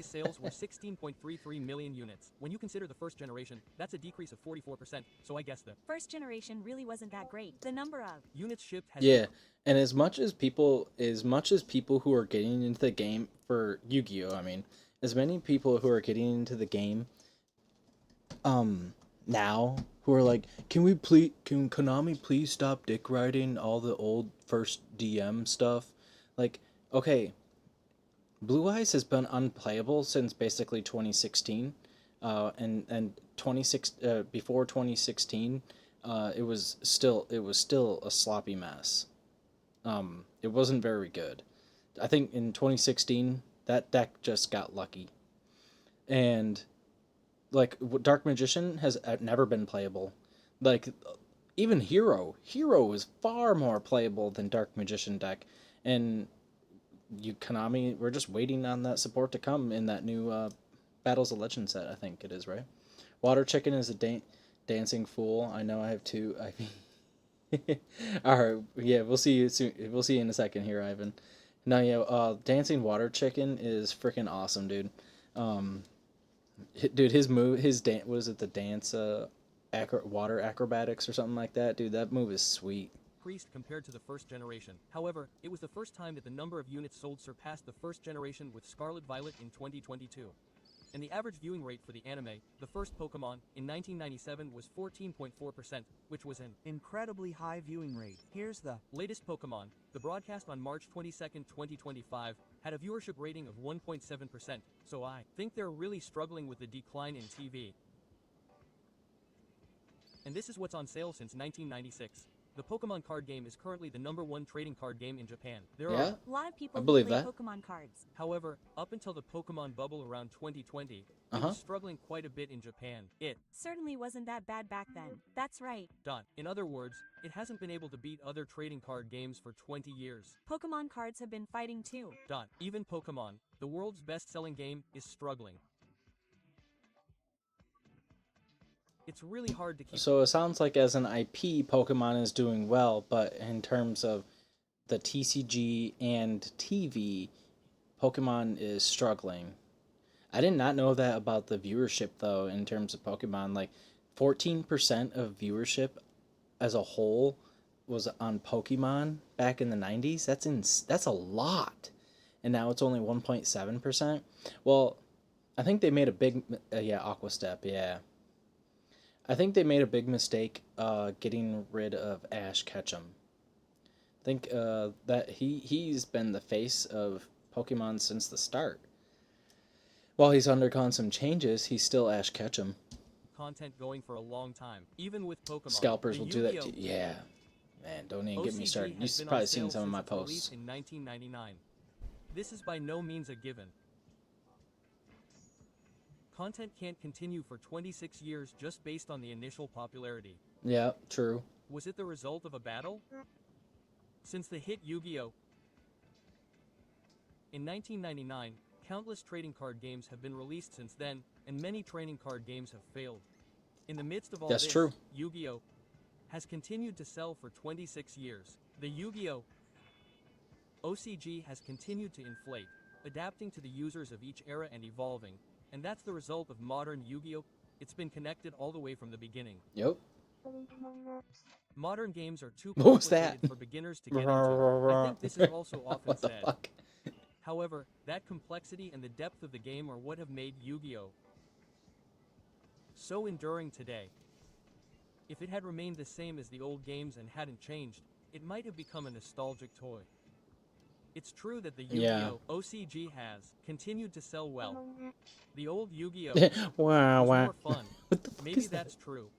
sales were 16.33 million units. When you consider the first generation, that's a decrease of 44%, so I guess the First generation really wasn't that great. The number of units shipped has Yeah, and as much as people who are getting into the game for Yu-Gi-Oh, I mean, as many people who are getting into the game, now who are like, can Konami please stop dick riding all the old first DM stuff? Like, okay, Blue Eyes has been unplayable since basically 2016, and before 2016, it was still a sloppy mess. It wasn't very good. I think in 2016 that deck just got lucky, and like Dark Magician has never been playable. Like even Hero is far more playable than Dark Magician deck, and Konami, we're just waiting on that support to come in that new Battles of Legend set. I think it is, right. Water Chicken is a dancing fool. I know I have two. All right, yeah, we'll see you soon. We'll see you in a second here, Ivan. No, yeah, dancing Water Chicken is freaking awesome, dude. Dude, his move, was it the dance, water acrobatics or something like that, dude? That move is sweet. increased compared to the first generation. However, it was the first time that the number of units sold surpassed the first generation with Scarlet Violet in 2022. And the average viewing rate for the anime, the first Pokemon, in 1997 was 14.4%, which was an Incredibly high viewing rate. Here's the latest Pokemon. The broadcast on March 22, 2025, had a viewership rating of 1.7%, so I think they're really struggling with the decline in TV. And this is what's on sale since 1996. The Pokemon card game is currently the #1 trading card game in Japan. There Yeah, are, a lot of people I who believe play that. Pokemon cards. however, up until the Pokemon bubble around 2020, it was struggling quite a bit in Japan. Certainly wasn't that bad back then. That's right. In other words, it hasn't been able to beat other trading card games for 20 years. Pokemon cards have been fighting too. Even Pokemon, the world's best-selling game, is struggling. It's really hard to keep. So it sounds like as an IP, Pokemon is doing well, but in terms of the TCG and TV, Pokemon is struggling. I did not know that about the viewership though. In terms of Pokemon, like 14% of viewership as a whole was on Pokemon back in the 90s. That's a lot, and now it's only 1.7%. Well, I think they made a big Aquastep, yeah. I think they made a big mistake getting rid of Ash Ketchum. I think that he's been the face of Pokemon since the start. While he's undergone some changes, he's still Ash Ketchum. Content going for a long time, even with Pokemon. Scalpers the will do that Yu-Gi-Oh! too. Yeah. Man, don't even get me OCG started. has You've been probably on seen sale some of since my its release posts. in 1999. This is by no means a given. Content can't continue for 26 years just based on the initial popularity. Yeah, true. Was it the result of a battle? Since the hit Yu-Gi-Oh! In 1999, countless trading card games have been released since then, and many trading card games have failed. In the midst of all That's this, true. Yu-Gi-Oh! Has continued to sell for 26 years. The Yu-Gi-Oh! OCG has continued to inflate, adapting to the users of each era and evolving, and that's the result of modern Yu-Gi-Oh! It's been connected all the way from the beginning. Yep. Modern games are too What was that? complicated for beginners to get into. I think this is also often What the said. fuck? However, that complexity and the depth of the game are what have made Yu-Gi-Oh! so enduring today. If it had remained the same as the old games and hadn't changed, it might have become a nostalgic toy. It's true that the Yeah. Yu-Gi-Oh! OCG has continued to sell well. The old Yu-Gi-Oh! Wow, was wow. more fun. What the fuck Maybe is that? that's true.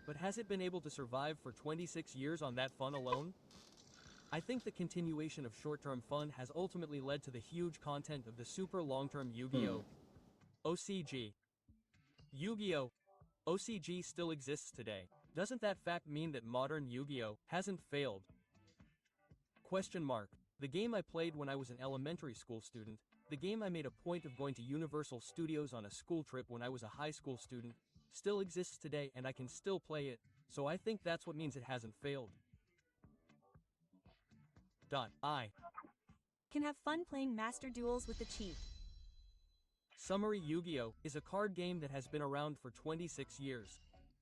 But has it been able to survive for 26 years on that fun alone? I think the continuation of short-term fun has ultimately led to the huge content of the super long-term Yu-Gi-Oh! OCG. Yu-Gi-Oh! OCG still exists today. Doesn't that fact mean that modern Yu-Gi-Oh! Hasn't failed? Question mark. The game I played when I was an elementary school student, the game I made a point of going to Universal Studios on a school trip when I was a high school student, still exists today and I can still play it, so I think that's what means it hasn't failed. I. Can have fun playing master duels with the chief. Summary: Yu-Gi-Oh! Is a card game that has been around for 26 years.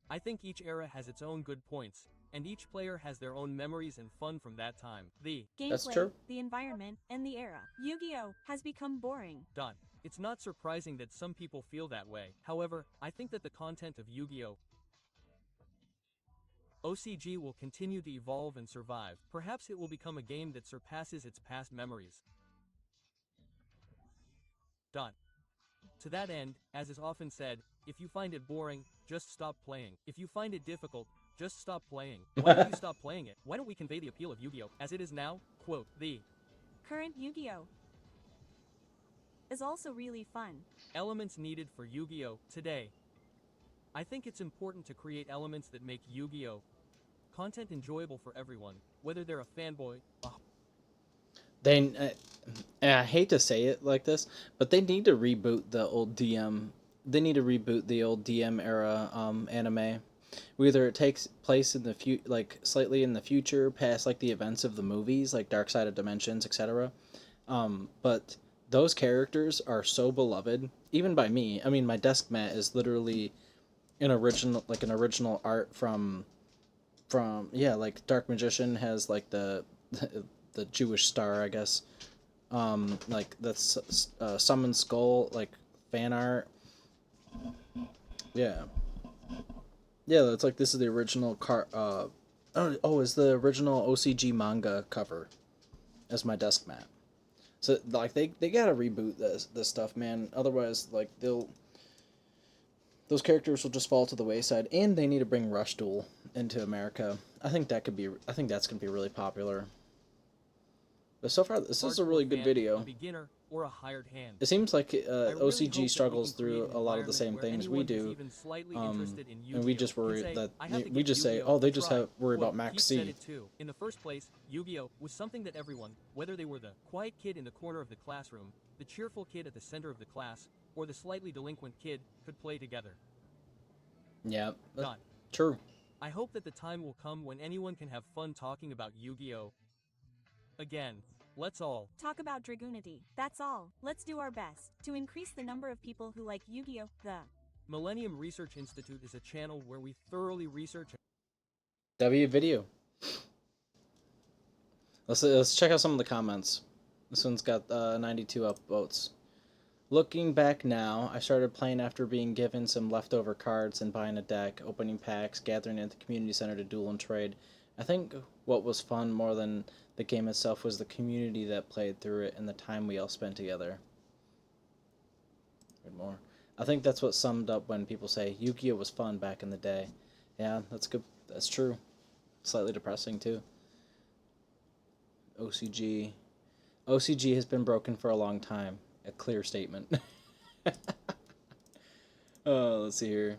I think each era has its own good points, and each player has their own memories and fun from that time. That's Gameplay, true. the environment, and the era. Yu-Gi-Oh! Has become boring. It's not surprising that some people feel that way. However, I think that the content of Yu-Gi-Oh! OCG will continue to evolve and survive. Perhaps it will become a game that surpasses its past memories. To that end, as is often said, if you find it boring, just stop playing. If you find it difficult, just stop playing. Why don't you stop playing it? Why don't we convey the appeal of Yu-Gi-Oh! As it is now? Quote, the Current Yu-Gi-Oh! Is also really fun. elements needed for Yu-Gi-Oh! Today. I think it's important to create elements that make Yu-Gi-Oh! Content enjoyable for everyone, whether they're a fanboy, They, I hate to say it like this, but they need to reboot the old DM. They need to reboot the old DM era anime. Whether it takes place in the like slightly in the future, past like the events of the movies, like Dark Side of Dimensions, etc. But those characters are so beloved, even by me. I mean, my desk mat is literally an original art from yeah, like Dark Magician has like the Jewish star, I guess. Like that's Summon Skull, like fan art. Yeah, yeah. That's like this is the original is the original OCG manga cover as my desk mat. So like they gotta reboot this stuff, man. Otherwise, like those characters will just fall to the wayside, and they need to bring Rush Duel into America. I think that's gonna be really popular. But so far, this is a really good video. A beginner, or a hired hand. It seems like I really hope OCG that we struggles can create through an a lot of the same environment where things we anyone who's do, even slightly interested in and we Yu-Gi-Oh! just worry can say, that "I have to we give just say, Yu-Gi-Oh! oh, they a just try." have worry Quote, about Max Keith said C. it too. In the first place, Yu-Gi-Oh! Was something that everyone, whether they were the quiet kid in the corner of the classroom, the cheerful kid at the center of the class, or the slightly delinquent kid, could play together. Yeah, Done. true. I hope that the time will come when anyone can have fun talking about Yu-Gi-Oh! Again. Let's all Talk about Dragoonity. That's all. Let's do our best to increase the number of people who like Yu-Gi-Oh! The Millennium Research Institute is a channel where we thoroughly research. W video. Let's check out some of the comments. This one's got 92 upvotes. Looking back now, I started playing after being given some leftover cards and buying a deck, opening packs, gathering at the community center to duel and trade. I think what was fun more than the game itself was the community that played through it and the time we all spent together. Read more. I think that's what summed up when people say Yu-Gi-Oh! Was fun back in the day. Yeah, that's good. That's true. Slightly depressing too. OCG. OCG has been broken for a long time. A clear statement. Oh, let's see here.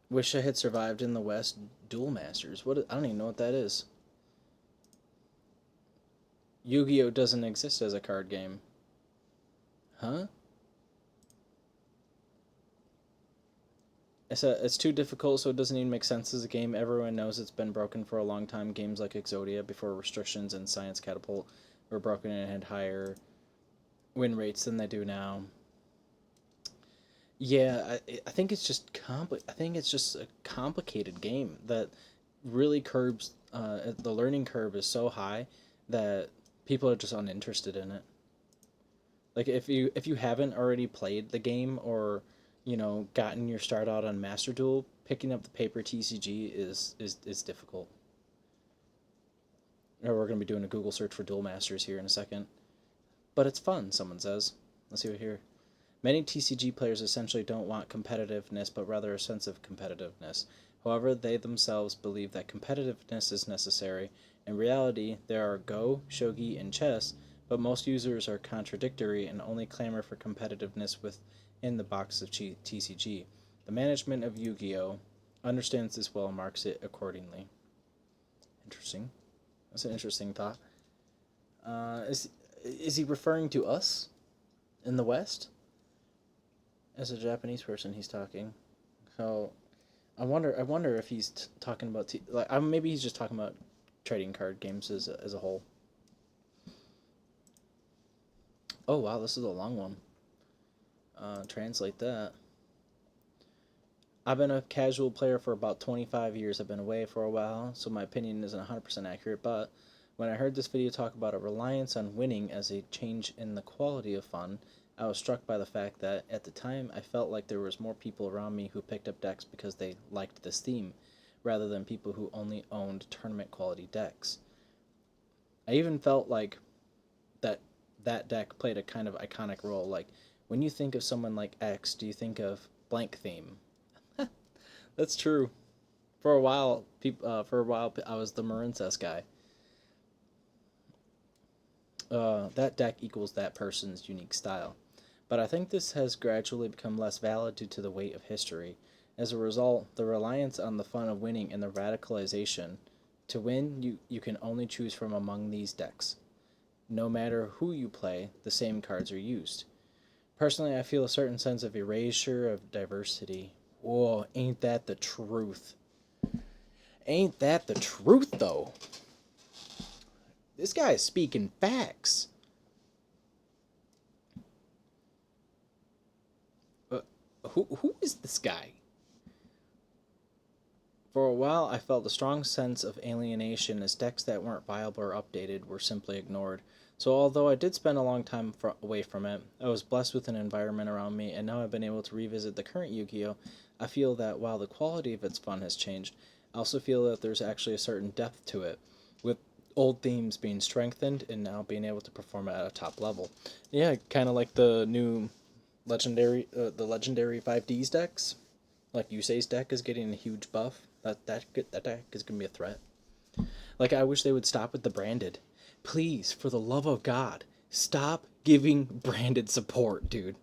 Wish I had survived in the West. Duel Masters. I don't even know what that is. Yu-Gi-Oh! Doesn't exist as a card game. Huh? It's too difficult, so it doesn't even make sense as a game. Everyone knows it's been broken for a long time. Games like Exodia, before restrictions and Science Catapult, were broken and had higher win rates than they do now. Yeah, I think it's just I think it's just a complicated game that really curbs the learning curve is so high that people are just uninterested in it. Like if you haven't already played the game or gotten your start out on Master Duel, picking up the paper TCG is difficult. Or we're gonna be doing a Google search for Duel Masters here in a second. But it's fun, someone says. Let's see what here. Many TCG players essentially don't want competitiveness, but rather a sense of competitiveness. However, they themselves believe that competitiveness is necessary. In reality, there are Go, Shogi, and chess, but most users are contradictory and only clamor for competitiveness within the box of TCG. The management of Yu-Gi-Oh! Understands this well and marks it accordingly. Interesting. That's an interesting thought. Is he referring to us in the West? As a Japanese person, he's talking. So, I wonder if he's talking about maybe he's just talking about trading card games as a whole. Oh wow, this is a long one. Translate that. I've been a casual player for about 25 years. I've been away for a while, so my opinion isn't 100% accurate, but when I heard this video talk about a reliance on winning as a change in the quality of fun, I was struck by the fact that, at the time, I felt like there was more people around me who picked up decks because they liked this theme, rather than people who only owned tournament-quality decks. I even felt like that deck played a kind of iconic role. Like, when you think of someone like X, do you think of blank theme? That's true. For a while, I was the Marincess guy. That deck equals that person's unique style. But I think this has gradually become less valid due to the weight of history. As a result, the reliance on the fun of winning and the radicalization. To win, you can only choose from among these decks. No matter who you play, the same cards are used. Personally, I feel a certain sense of erasure of diversity. Whoa, ain't that the truth? Ain't that the truth, though? This guy is speaking facts. Who is this guy? For a while, I felt a strong sense of alienation as decks that weren't viable or updated were simply ignored. So although I did spend a long time away from it, I was blessed with an environment around me, and now I've been able to revisit the current Yu-Gi-Oh! I feel that while the quality of its fun has changed, I also feel that there's actually a certain depth to it, with old themes being strengthened and now being able to perform at a top level. Yeah, kind of like the new legendary 5Ds decks. Like Yusei's deck is getting a huge buff. That deck is gonna be a threat. Like, I wish they would stop with the branded. Please, for the love of God, stop giving branded support, dude.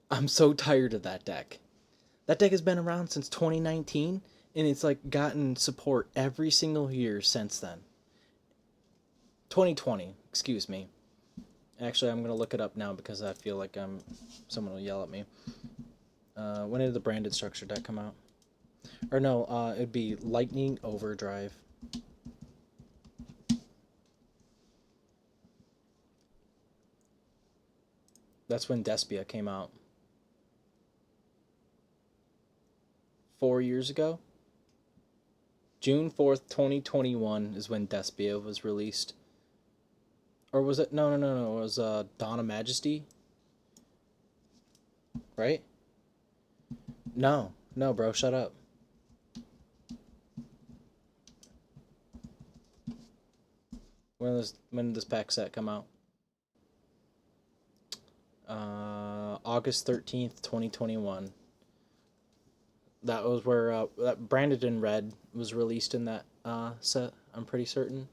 I'm so tired of that deck. That deck has been around since 2019, and it's like gotten support every single year since then. 2020, excuse me. Actually, I'm gonna look it up now because I feel like someone will yell at me. When did the branded structure deck come out? Or no, it'd be Lightning Overdrive. That's when Despia came out. 4 years ago? June 4th, 2021 is when Despia was released. Or was it? No. It was Dawn of Majesty? Right? No, bro, shut up. When did this pack set come out? August 13th, 2021. That was where that Branded in Red was released in that set, I'm pretty certain.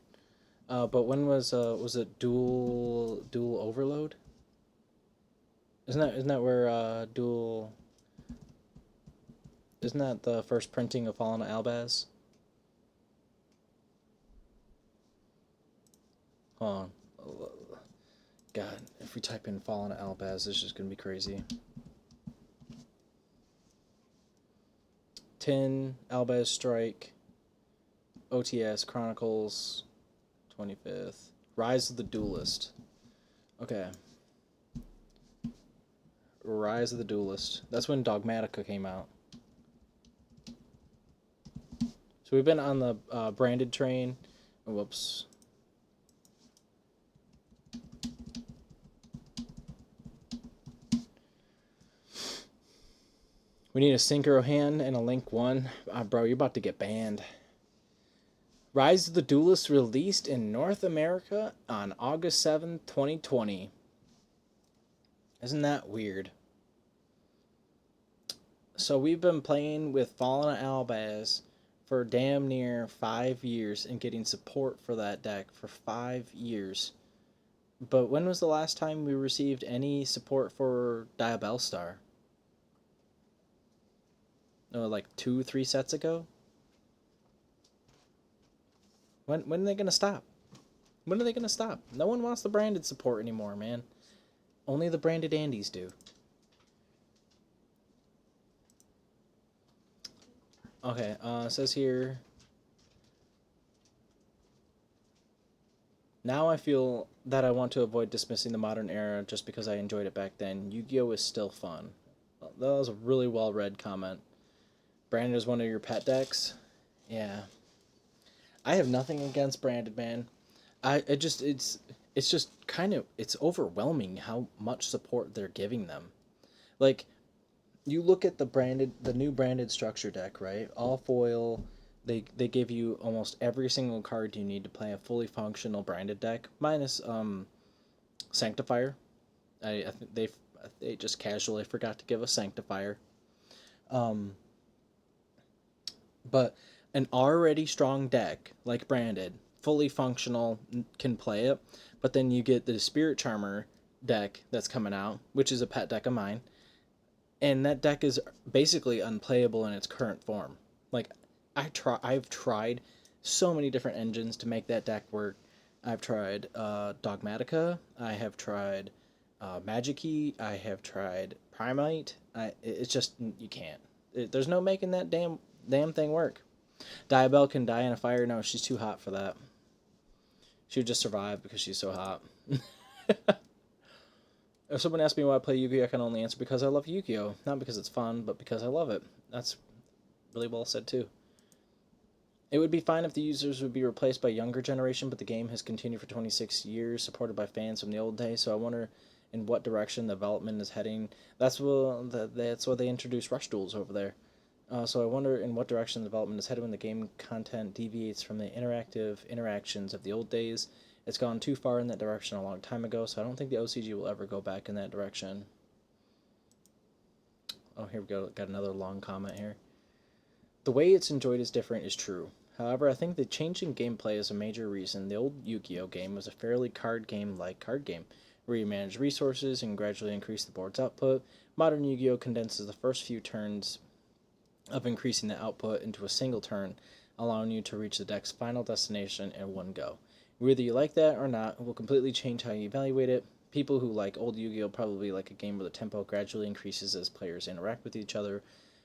But when was it Duel Overload? Isn't that where Duel? Isn't that the first printing of Fallen Albaz? Hold on. God, if we type in Fallen Albaz, it's just gonna be crazy. 10 Albaz Strike, OTS Chronicles, 25th. Rise of the Duelist. Okay. Rise of the Duelist. That's when Dogmatica came out. So we've been on the branded train. Whoops. We need a Synchro Hand and a Link 1. Bro, you're about to get banned. Rise of the Duelist released in North America on August 7th, 2020. Isn't that weird? So we've been playing with Fallen Albaz for damn near 5 years and getting support for that deck for 5 years. But when was the last time we received any support for Diabellstar? Oh, like 2-3 sets ago? When are they gonna stop? When are they gonna stop? No one wants the branded support anymore, man. Only the branded Andes do. Okay, it says here, now I feel that I want to avoid dismissing the modern era just because I enjoyed it back then. Yu-Gi-Oh! Is still fun. That was a really well-read comment. Branded is one of your pet decks? Yeah. I have nothing against branded, man. It's just kind of, it's overwhelming how much support they're giving them. Like, you look at the new branded structure deck, right? All foil. They give you almost every single card you need to play a fully functional branded deck, minus Sanctifier. I think they just casually forgot to give a Sanctifier. But an already strong deck like branded, fully functional, can play it. But then you get the Spirit Charmer deck that's coming out, which is a pet deck of mine. And that deck is basically unplayable in its current form. Like, I've tried so many different engines to make that deck work. I've tried Dogmatica. I have tried Magic-Key. I have tried Primite. It's just, you can't. There's no making that damn thing work. Diabell can die in a fire. No, she's too hot for that. She would just survive because she's so hot. If someone asks me why I play Yu-Gi-Oh!, I can only answer because I love Yu-Gi-Oh! Not because it's fun, but because I love it. That's really well said, too. It would be fine if the users would be replaced by younger generation, but the game has continued for 26 years, supported by fans from the old days, so I wonder in what direction the development is heading. That's why they introduced Rush Duels over there. So I wonder in what direction the development is headed when the game content deviates from the interactive interactions of the old days. It's gone too far in that direction a long time ago, so I don't think the OCG will ever go back in that direction. Oh, here we go. Got another long comment here. The way it's enjoyed is different is true. However, I think the change in gameplay is a major reason. The old Yu-Gi-Oh! Game was a fairly card game-like card game, where you manage resources and gradually increase the board's output. Modern Yu-Gi-Oh! Condenses the first few turns of increasing the output into a single turn, allowing you to reach the deck's final destination in one go. Whether you like that or not, it will completely change how you evaluate it. People who like old Yu-Gi-Oh! Probably like a game where the tempo gradually increases as players interact with each other.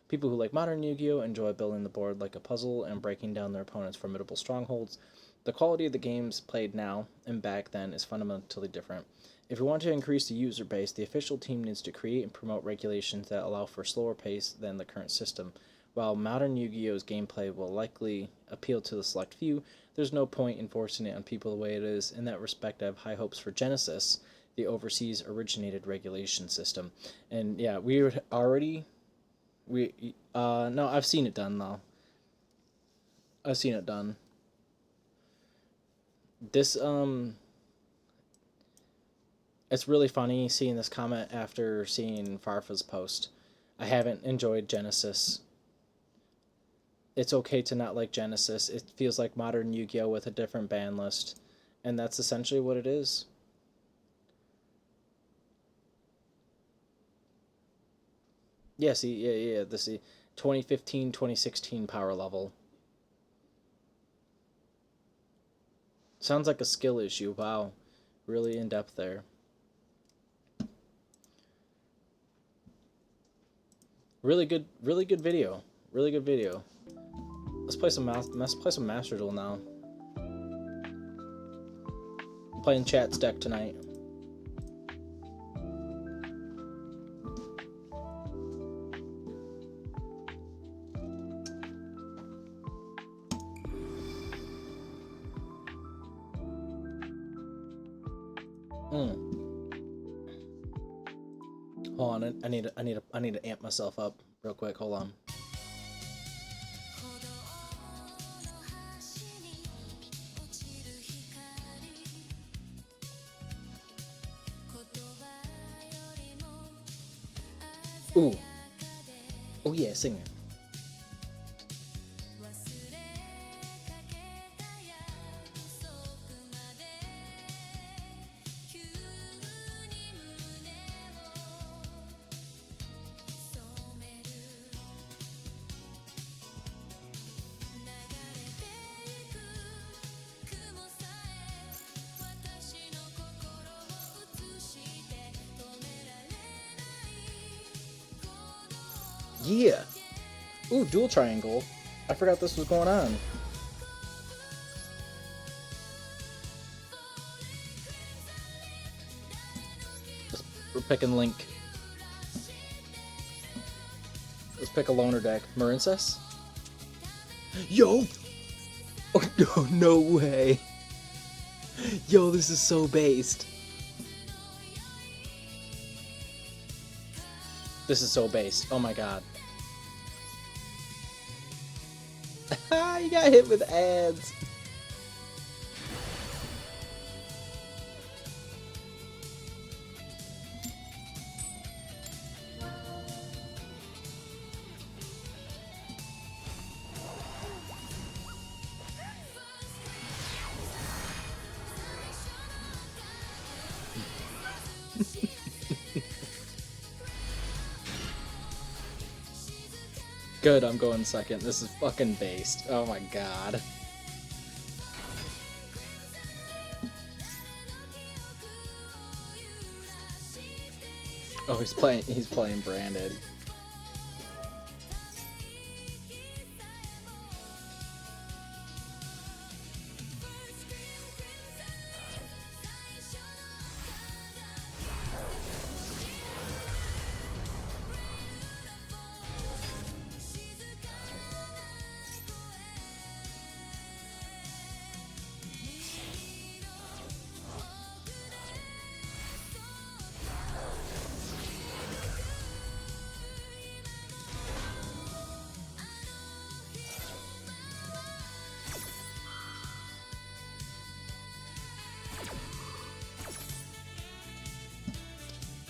People who like modern Yu-Gi-Oh! Enjoy building the board like a puzzle and breaking down their opponent's formidable strongholds. The quality of the games played now and back then is fundamentally different. If you want to increase the user base, the official team needs to create and promote regulations that allow for a slower pace than the current system. While modern Yu-Gi-Oh!'s gameplay will likely appeal to the select few, there's no point in forcing it on people the way it is. In that respect, I have high hopes for Genesis, the overseas originated regulation system. And yeah, we would already... no, I've seen it done, though. I've seen it done. This, it's really funny seeing this comment after seeing Farfa's post. I haven't enjoyed Genesis. It's okay to not like Genesis. It feels like modern Yu-Gi-Oh! With a different ban list. And that's essentially what it is. Yeah, see, yeah, this is 2015, 2016 power level. Sounds like a skill issue. Wow. Really in depth there. Really good video. Really good video. Let's play some Master Duel now. I'm playing Chat's deck tonight. Hold on, I need to amp myself up real quick. Hold on. Ooh. Oh yeah, sing it. Yeah. Ooh, dual triangle. I forgot this was going on. We're picking Link. Let's pick a loner deck. Marincess? Yo! Oh, no, no way. Yo, this is so based. This is so based. Oh my god. You got hit with ads. Good, I'm going second. This is fucking based. Oh my god. Oh, he's playing branded.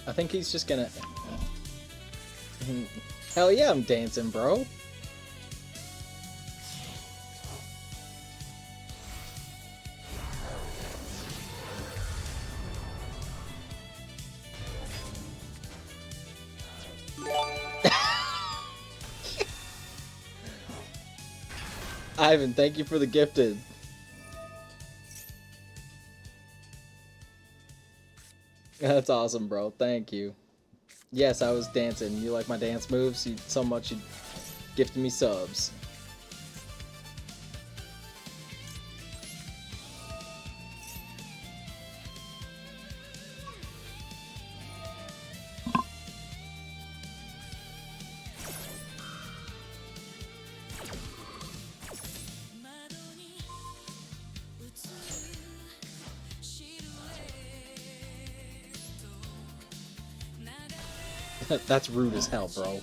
I think he's just gonna... Hell yeah, I'm dancing, bro. Ivan, thank you for the gifted. That's awesome, bro. Thank you. Yes, I was dancing. You like my dance moves so much you gifted me subs. That's rude as hell, bro.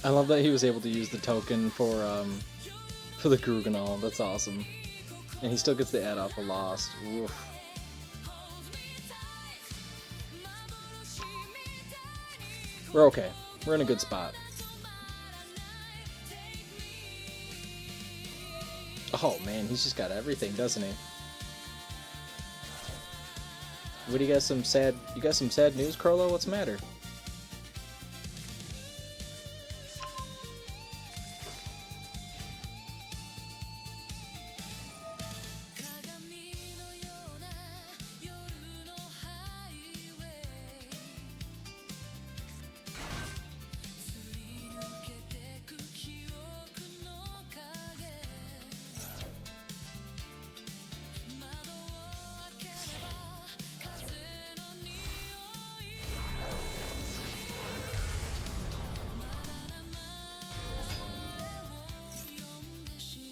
I love that he was able to use the token for the Gruganol. That's awesome. And he still gets the ad off of Lost. Oof. We're okay. We're in a good spot. Oh man, he's just got everything, doesn't he? What do you got? You got some sad news, Crollo? What's the matter?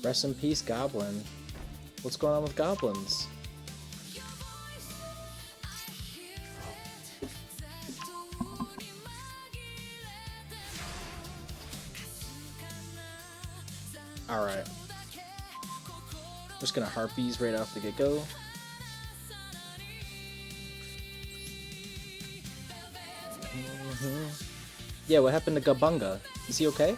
Rest in peace, Goblin. What's going on with goblins? Alright. Just gonna harpies right off the get-go. Yeah, what happened to Gabunga? Is he okay?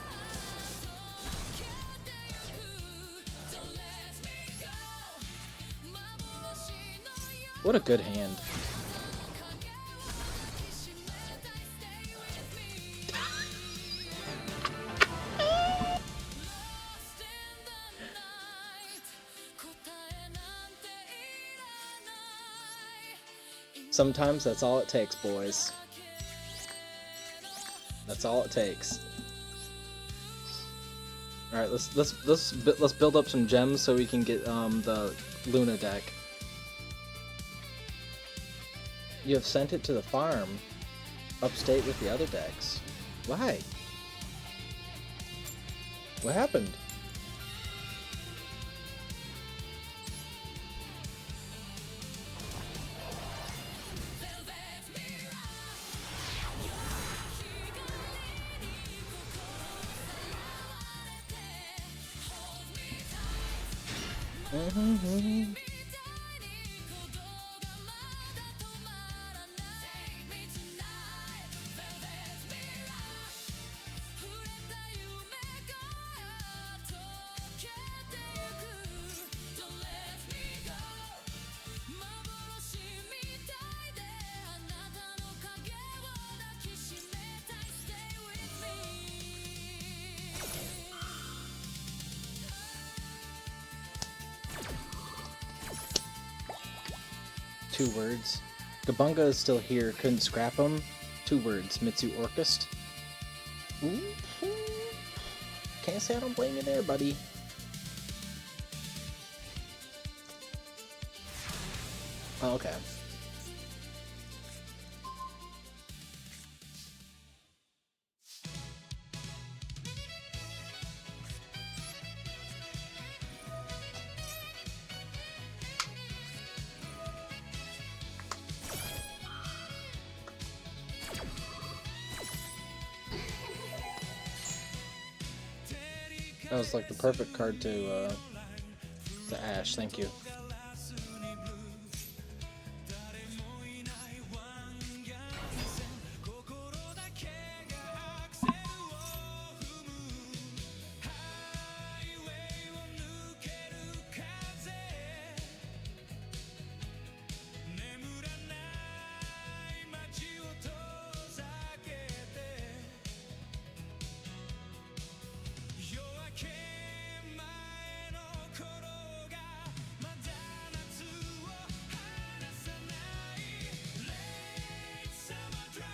What a good hand. Sometimes that's all it takes, boys. That's all it takes. All right, let's build up some gems so we can get the Luna deck. You have sent it to the farm, upstate with the other decks. Why? What happened? Two words. Gabunga is still here, couldn't scrap him. Two words. Mitsu Orchist. Ooh. Can't say I don't blame you there, buddy. Oh, okay. That was like the perfect card to Ash, thank you.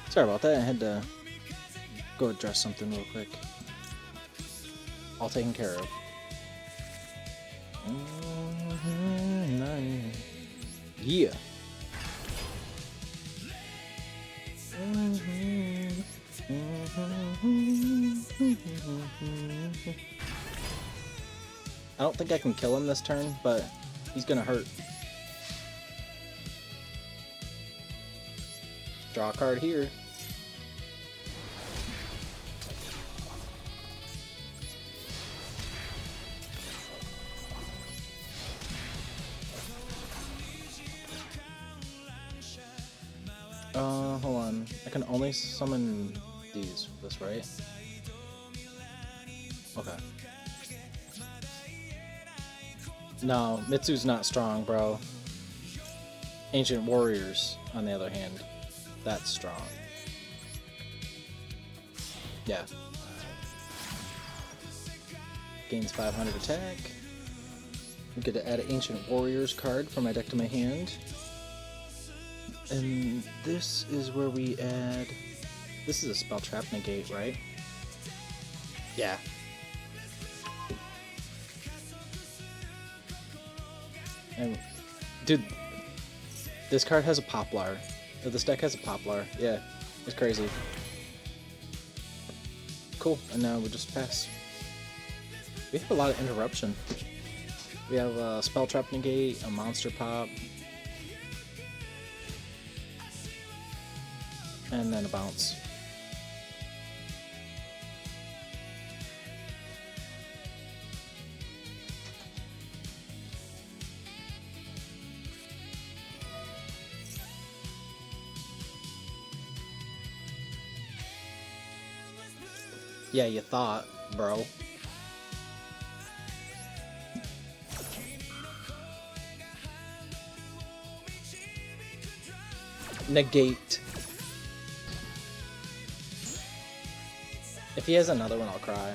Sorry about that, I had to go address something real quick. All taken care of. Yeah. I don't think I can kill him this turn, but he's gonna hurt. Draw a card here. Hold on. I can only summon these with this, right? Okay. No, Mitsu's not strong, bro. Ancient Warriors, on the other hand, that's strong. Yeah. Gains 500 attack. I get to add an Ancient Warriors card from my deck to my hand. And this is where we add... This is a spell trap negate, right? Yeah. And, dude, this card has a Poplar. This deck has a Poplar. Yeah, it's crazy. Cool, and now we'll just pass. We have a lot of interruption. We have a spell trap negate, a monster pop, and then a bounce. Yeah, you thought, bro. Negate. If he has another one, I'll cry.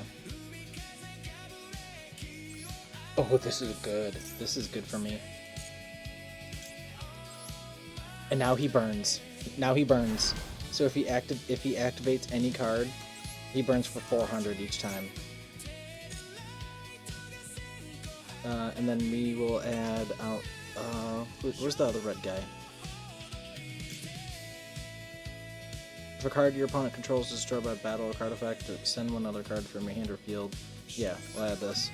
Oh, this is good. This is good for me. And now he burns. Now he burns. So if he activates any card, he burns for 400 each time. And then we will add out. Where's the other red guy? If a card your opponent controls is destroyed by battle or card effect, send one other card from your hand or field. Yeah, we'll add this.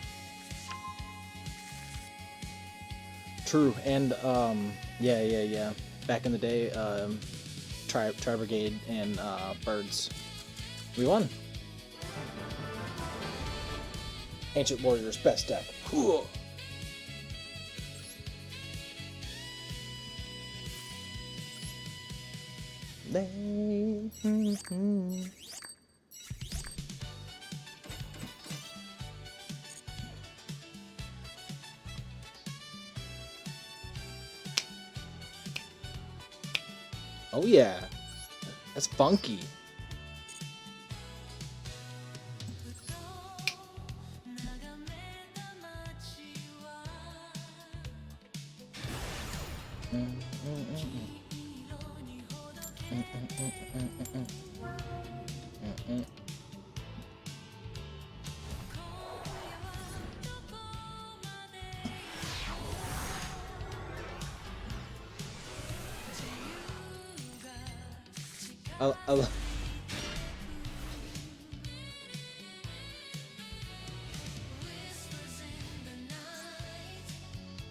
True, and yeah. Back in the day, Tri Brigade and Birds. We won. Ancient Warriors, best deck. Cool. Oh yeah, that's funky.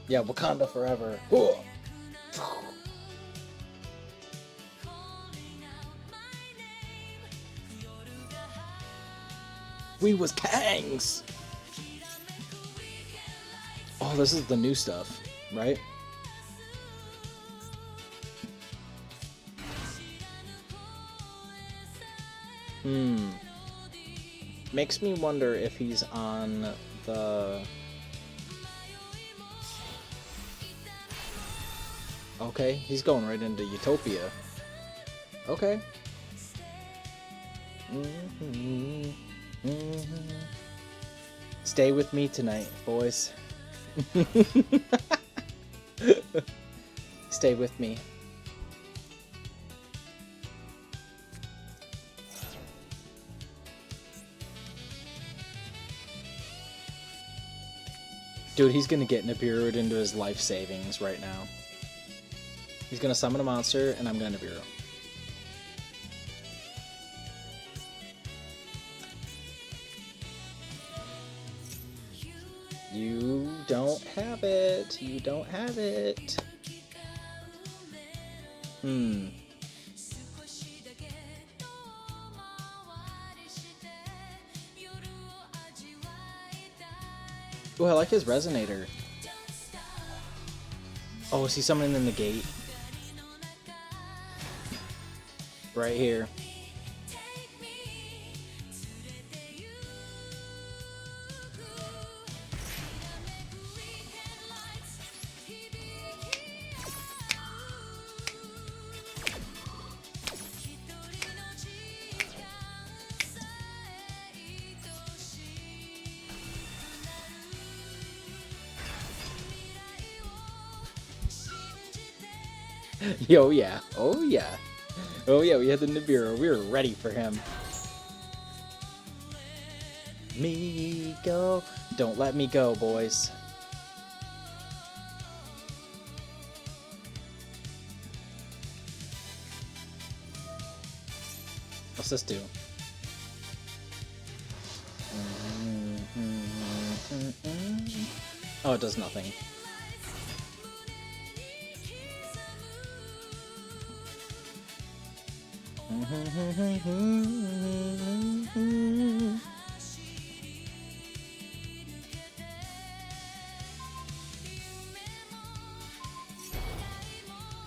Yeah, Wakanda forever. We was Kangs. Oh, this is the new stuff, right? Makes me wonder if he's on the... Okay, he's going right into Utopia. Okay. Stay with me tonight, boys. Stay with me. Dude, he's gonna get Nibiru'd into his life savings right now. He's gonna summon a monster, and I'm gonna Nibiru. You don't have it. You don't have it. Oh, I like his resonator. Oh, is he summoning in the gate? Right here. Yo, yeah. Oh, yeah. Oh, yeah, we had the Nibiru. We were ready for him. Me go. Don't let me go, boys. What's this do? Oh, it does nothing.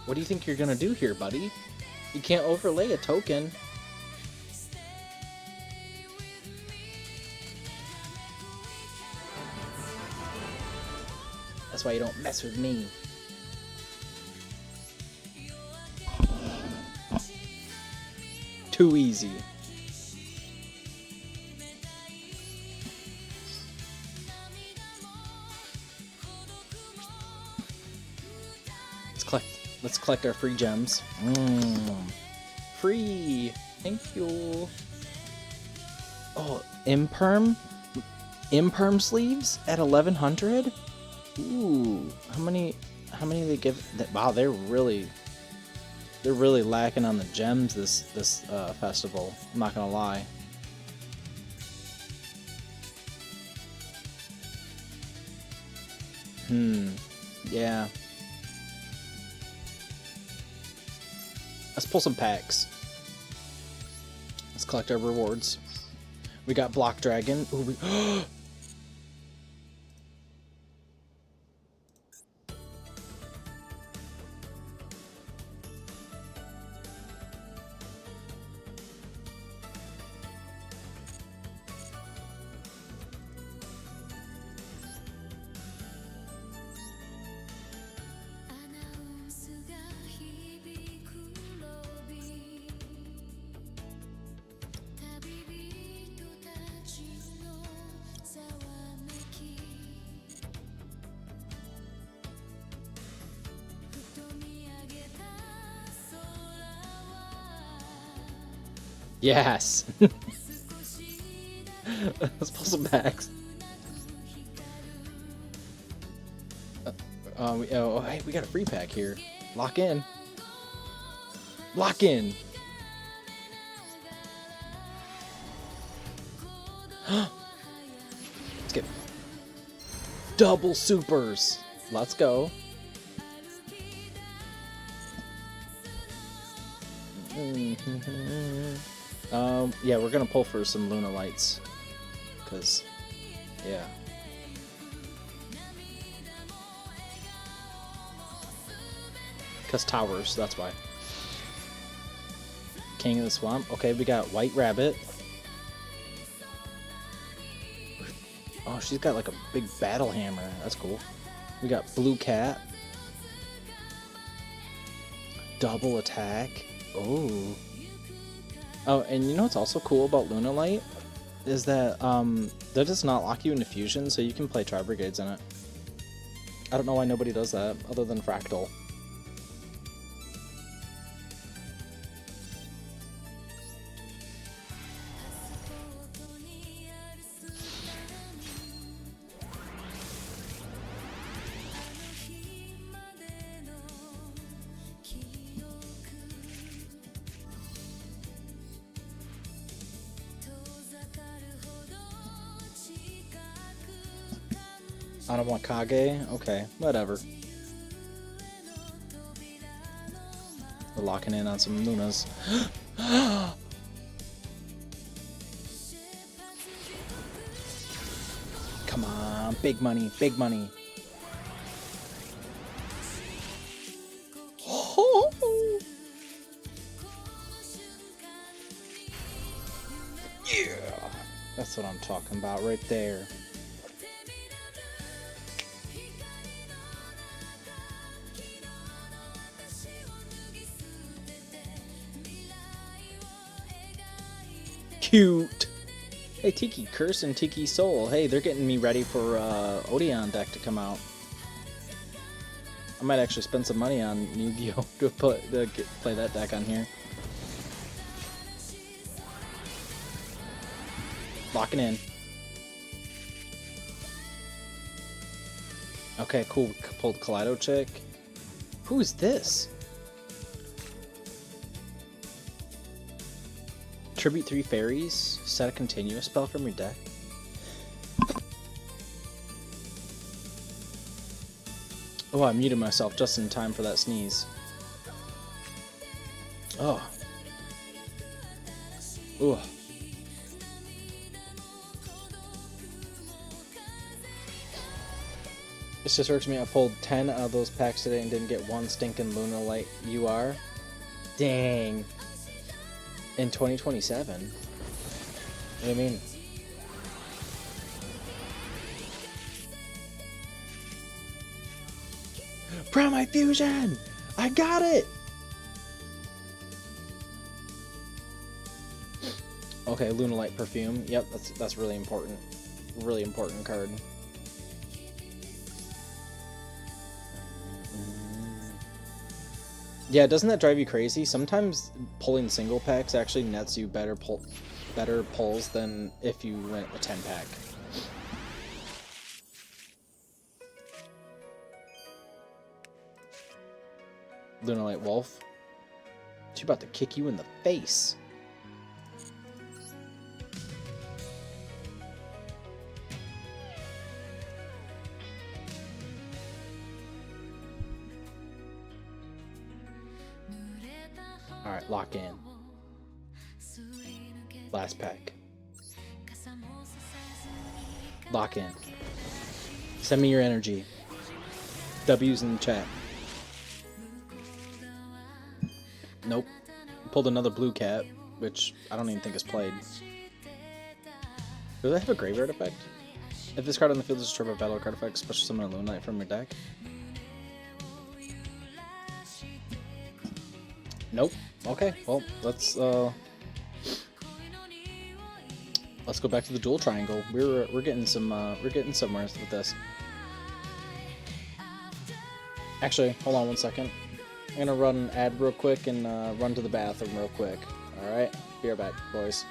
What do you think you're gonna do here, buddy? You can't overlay a token. That's why you don't mess with me. Too easy. Let's collect our free gems. Free. Thank you. Oh, imperm sleeves at 1100. Ooh, how many they give? Wow, they're really lacking on the gems this festival. I'm not gonna lie. Yeah. Let's pull some packs. Let's collect our rewards. We got Block Dragon. Ooh, yes. Let's pull some packs. Oh, hey, we got a free pack here. Lock in. Lock in. Let's get double supers. Let's go. Yeah, we're gonna pull for some Luna Lights, cause, yeah. Cause towers, that's why. King of the Swamp. Okay, we got White Rabbit. Oh, she's got like a big battle hammer. That's cool. We got Blue Cat. Double attack. Oh. Oh, and you know what's also cool about Luna Light? Is that, that does not lock you into Fusion, so you can play Tri-Brigades in it. I don't know why nobody does that, other than Fractal. I don't want Kage? Okay, whatever. We're locking in on some Lunas. Come on, big money, big money. Yeah, that's what I'm talking about right there. Cute. Hey, Tiki Curse and Tiki Soul. Hey, they're getting me ready for Odeon deck to come out. I might actually spend some money on Yu-Gi-Oh to play that deck on here. Locking in. Okay, cool. We pulled Kaleido Chick. Who is this? Tribute 3 fairies. Set a continuous spell from your deck. Oh, I muted myself just in time for that sneeze. Oh. Ooh. This just hurts me. I pulled 10 out of those packs today and didn't get one stinking Luna Light UR. Dang. In 2027. What do you mean? Prime Fusion! I got it! Okay, Lunalight Perfume. Yep, that's really important. Really important card. Yeah, doesn't that drive you crazy? Sometimes pulling single packs actually nets you better pulls than if you went a 10 pack. Lunalight Wolf. She's about to kick you in the face. Alright, lock in. Last pack. Lock in. Send me your energy. W's in the chat. Nope. Pulled another blue cat, which I don't even think is played. Does that have a graveyard effect? If this card on the field is destroyed by battle card effect, special summon a Lunalight from your deck. Nope. Okay, well, let's go back to the dual triangle. We're getting somewhere with this. Actually, hold on one second. I'm gonna run an ad real quick and run to the bathroom real quick. All right, be right back, boys.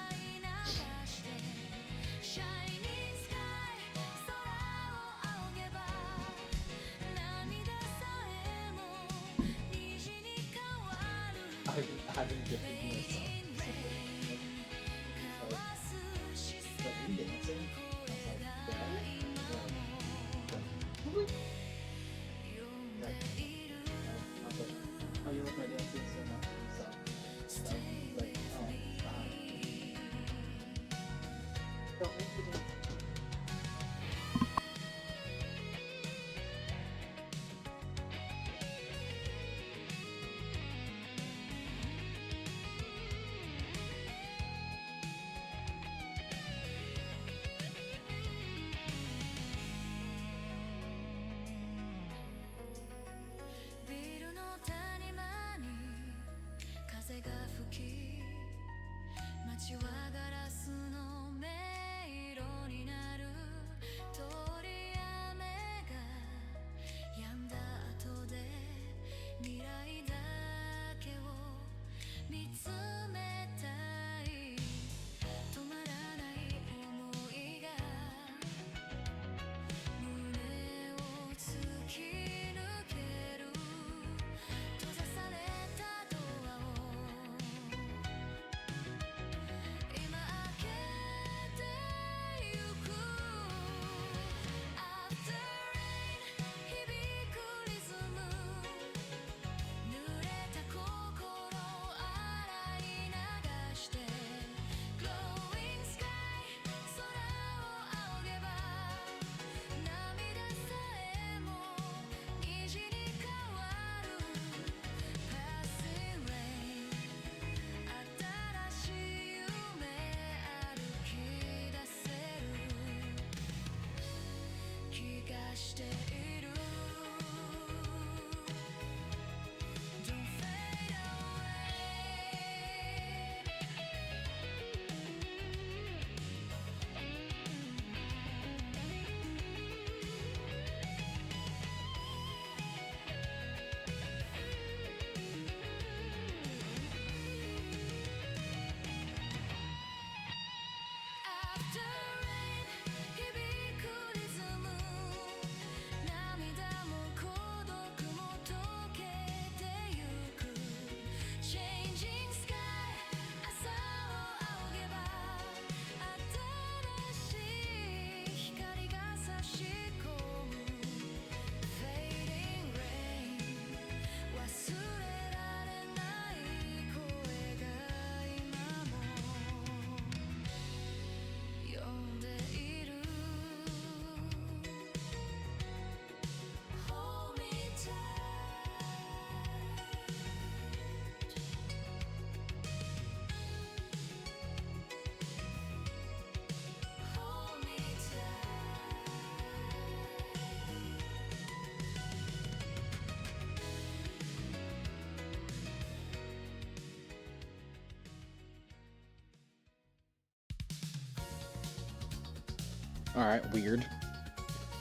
Alright, weird.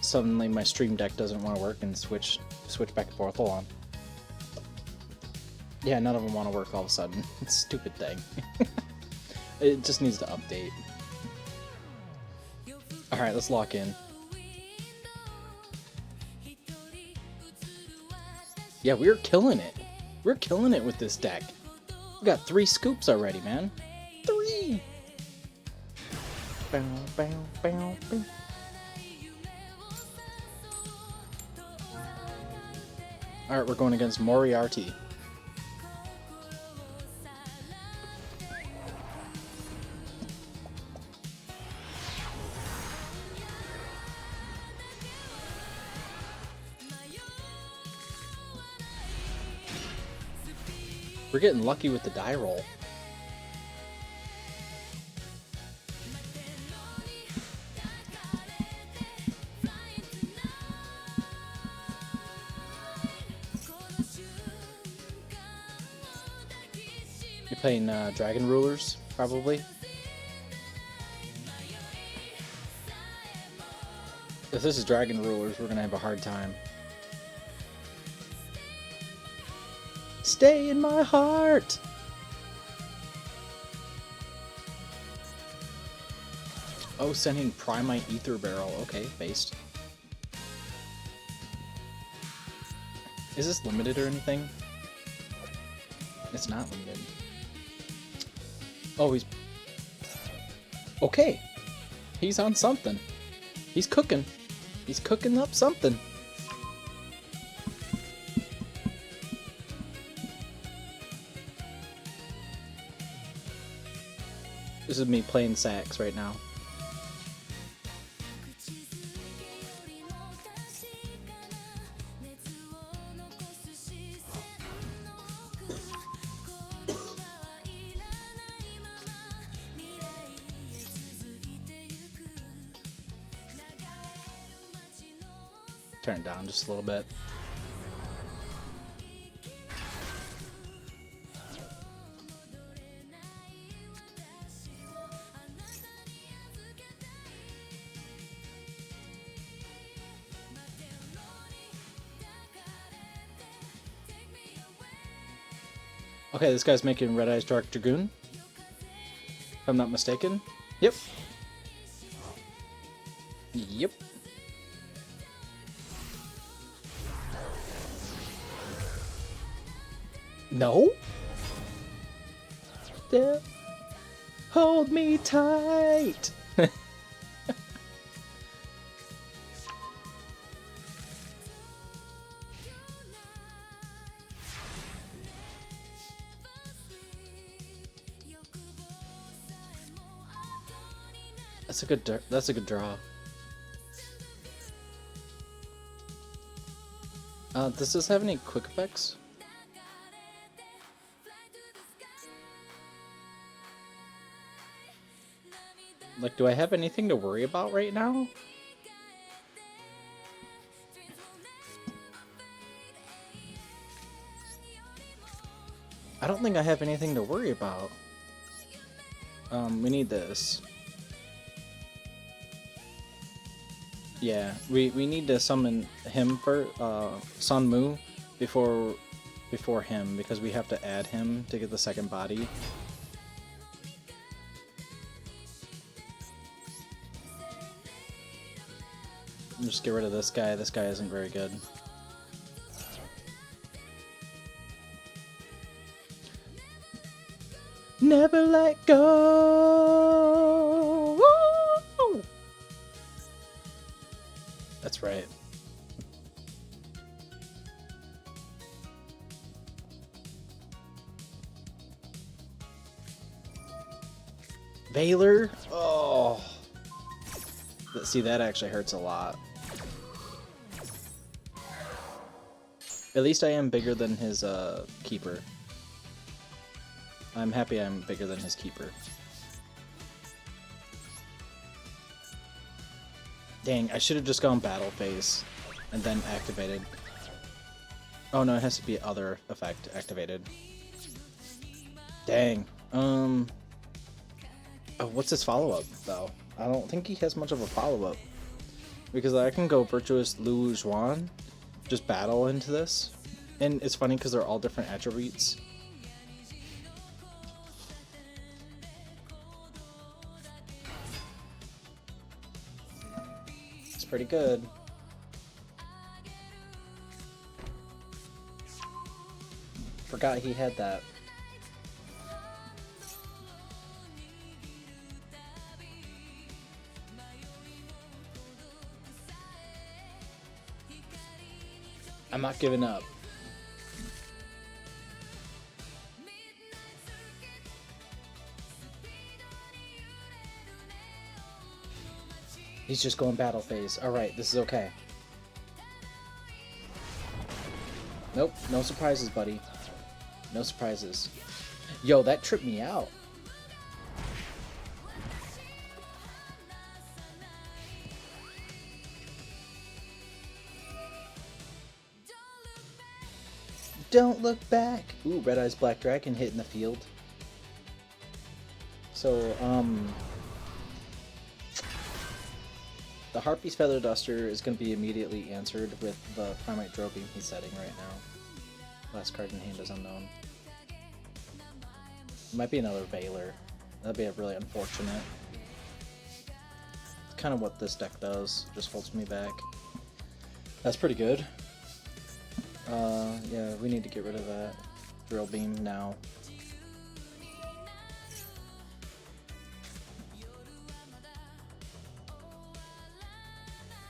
Suddenly my stream deck doesn't want to work and switch back and forth. Hold on. Yeah, none of them want to work all of a sudden. Stupid thing. It just needs to update. Alright, let's lock in. Yeah, we're killing it. We're killing it with this deck. We got 3 scoops already, man. 3! Bow, bow, bow, bow. Alright, we're going against Moriarty. We're getting lucky with the die roll. You're playing Dragon Rulers, probably. If this is Dragon Rulers, we're gonna have a hard time. Stay in my heart! Oh, sending Primite Ether Barrel. Okay, based. Is this limited or anything? It's not limited. Oh, he's... Okay. He's on something. He's cooking. He's cooking up something. This is me playing sax right now. Turn it down just a little bit. Okay, this guy's making Red Eyes Dark Dragoon, if I'm not mistaken. Yep. Yep. No? Yeah. Hold me tight! That's a good draw. Does this have any quick effects? Like, do I have anything to worry about right now? I don't think I have anything to worry about. We need this. Yeah, we need to summon him for Sun Mu before him, because we have to add him to get the second body. Just get rid of this guy. This guy isn't very good. Never let go. Woo! That's right. Valor? Oh. See, that actually hurts a lot. At least I am bigger than his keeper. I'm happy I'm bigger than his keeper. Dang, I should have just gone battle phase and then activated. Oh no, it has to be other effect activated. Dang. Oh, what's his follow-up though? I don't think he has much of a follow-up. Because I can go Virtuous Lu Zhuan, just battle into this. And it's funny because they're all different attributes. It's pretty good. Forgot he had that. I'm not giving up. He's just going battle phase. Alright, this is okay. Nope, no surprises, buddy. No surprises. Yo, that tripped me out. Don't look back. Ooh, Red Eyes Black Dragon hitting the field. So, the Harpy's Feather Duster is going to be immediately answered with the Primite Drill Beam he's setting right now. Last card in hand is unknown. It might be another Veiler. That'd be really unfortunate. It's kind of what this deck does, just holds me back. That's pretty good. Yeah, we need to get rid of that Drill Beam now.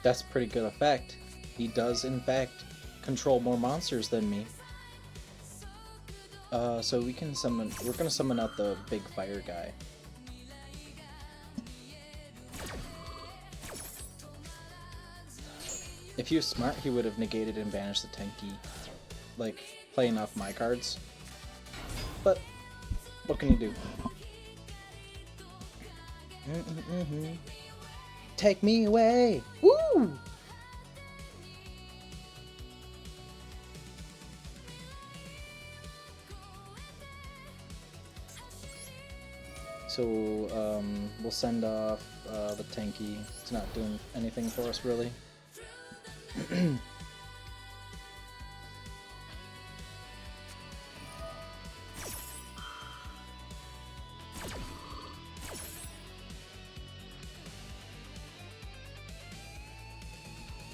That's pretty good effect. He does, in fact, control more monsters than me. So we can summon. We're gonna summon out the big fire guy. If he was smart, he would have negated and banished the Tenki, like playing off my cards. But what can you do? Take me away! Woo! So we'll send off the Tenki. It's not doing anything for us really.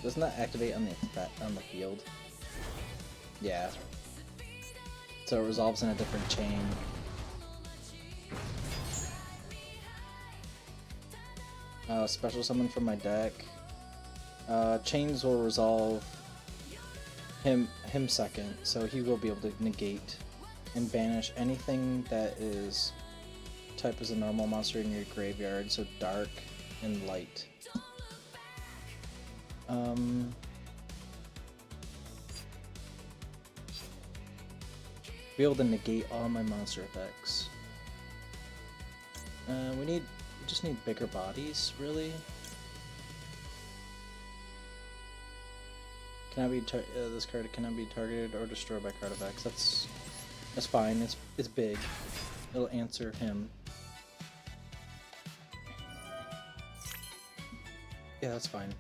Doesn't that activate on the field? Yeah. So it resolves in a different chain. Special summon from my deck. Chains will resolve him second, so he will be able to negate and banish anything that is type as a normal monster in your graveyard, so dark and light. Be able to negate all my monster effects. We just need bigger bodies, really. Cannot be this card cannot be targeted or destroyed by card effects. That's fine. It's big. It'll answer him. Yeah, that's fine.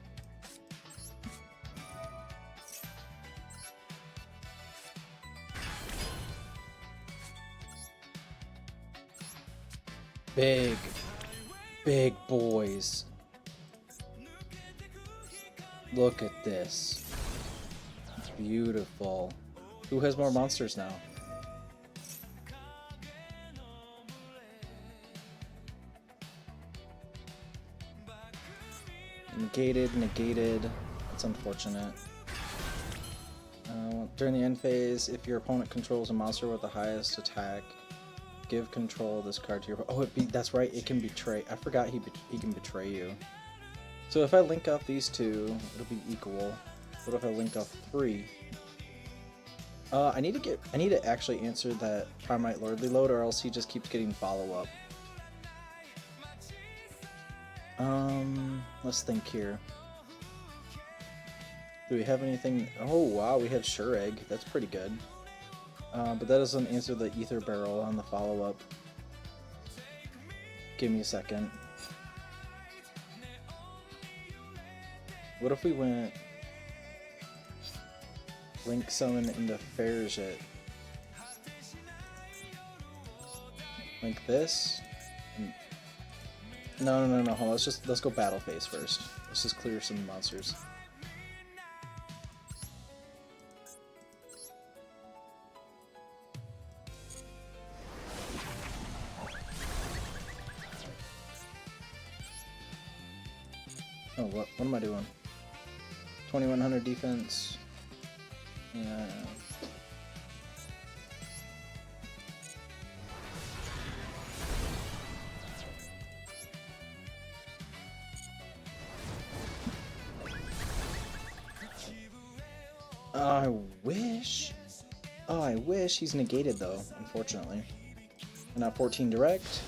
Big boys. Look at this. Beautiful. Who has more monsters now? Negated. That's unfortunate. During the end phase, if your opponent controls a monster with the highest attack, give control of this card to your... Oh, that's right, it can betray. I forgot he can betray you. So if I link up these two, it'll be equal. What if I link up 3? I need to actually answer that Primite Lordly load, or else he just keeps getting follow-up. Let's think here. Do we have anything? Oh wow, we have Sure Egg. That's pretty good. But that doesn't answer the Ether Barrel on the follow-up. Give me a second. What if we went Link Summon into Fairjet? Like this? No, hold on, let's go battle phase first. Let's just clear some monsters. Oh, what am I doing? 2100 defense. Yeah. I wish. Oh, I wish. He's negated though, unfortunately. And now 14 direct.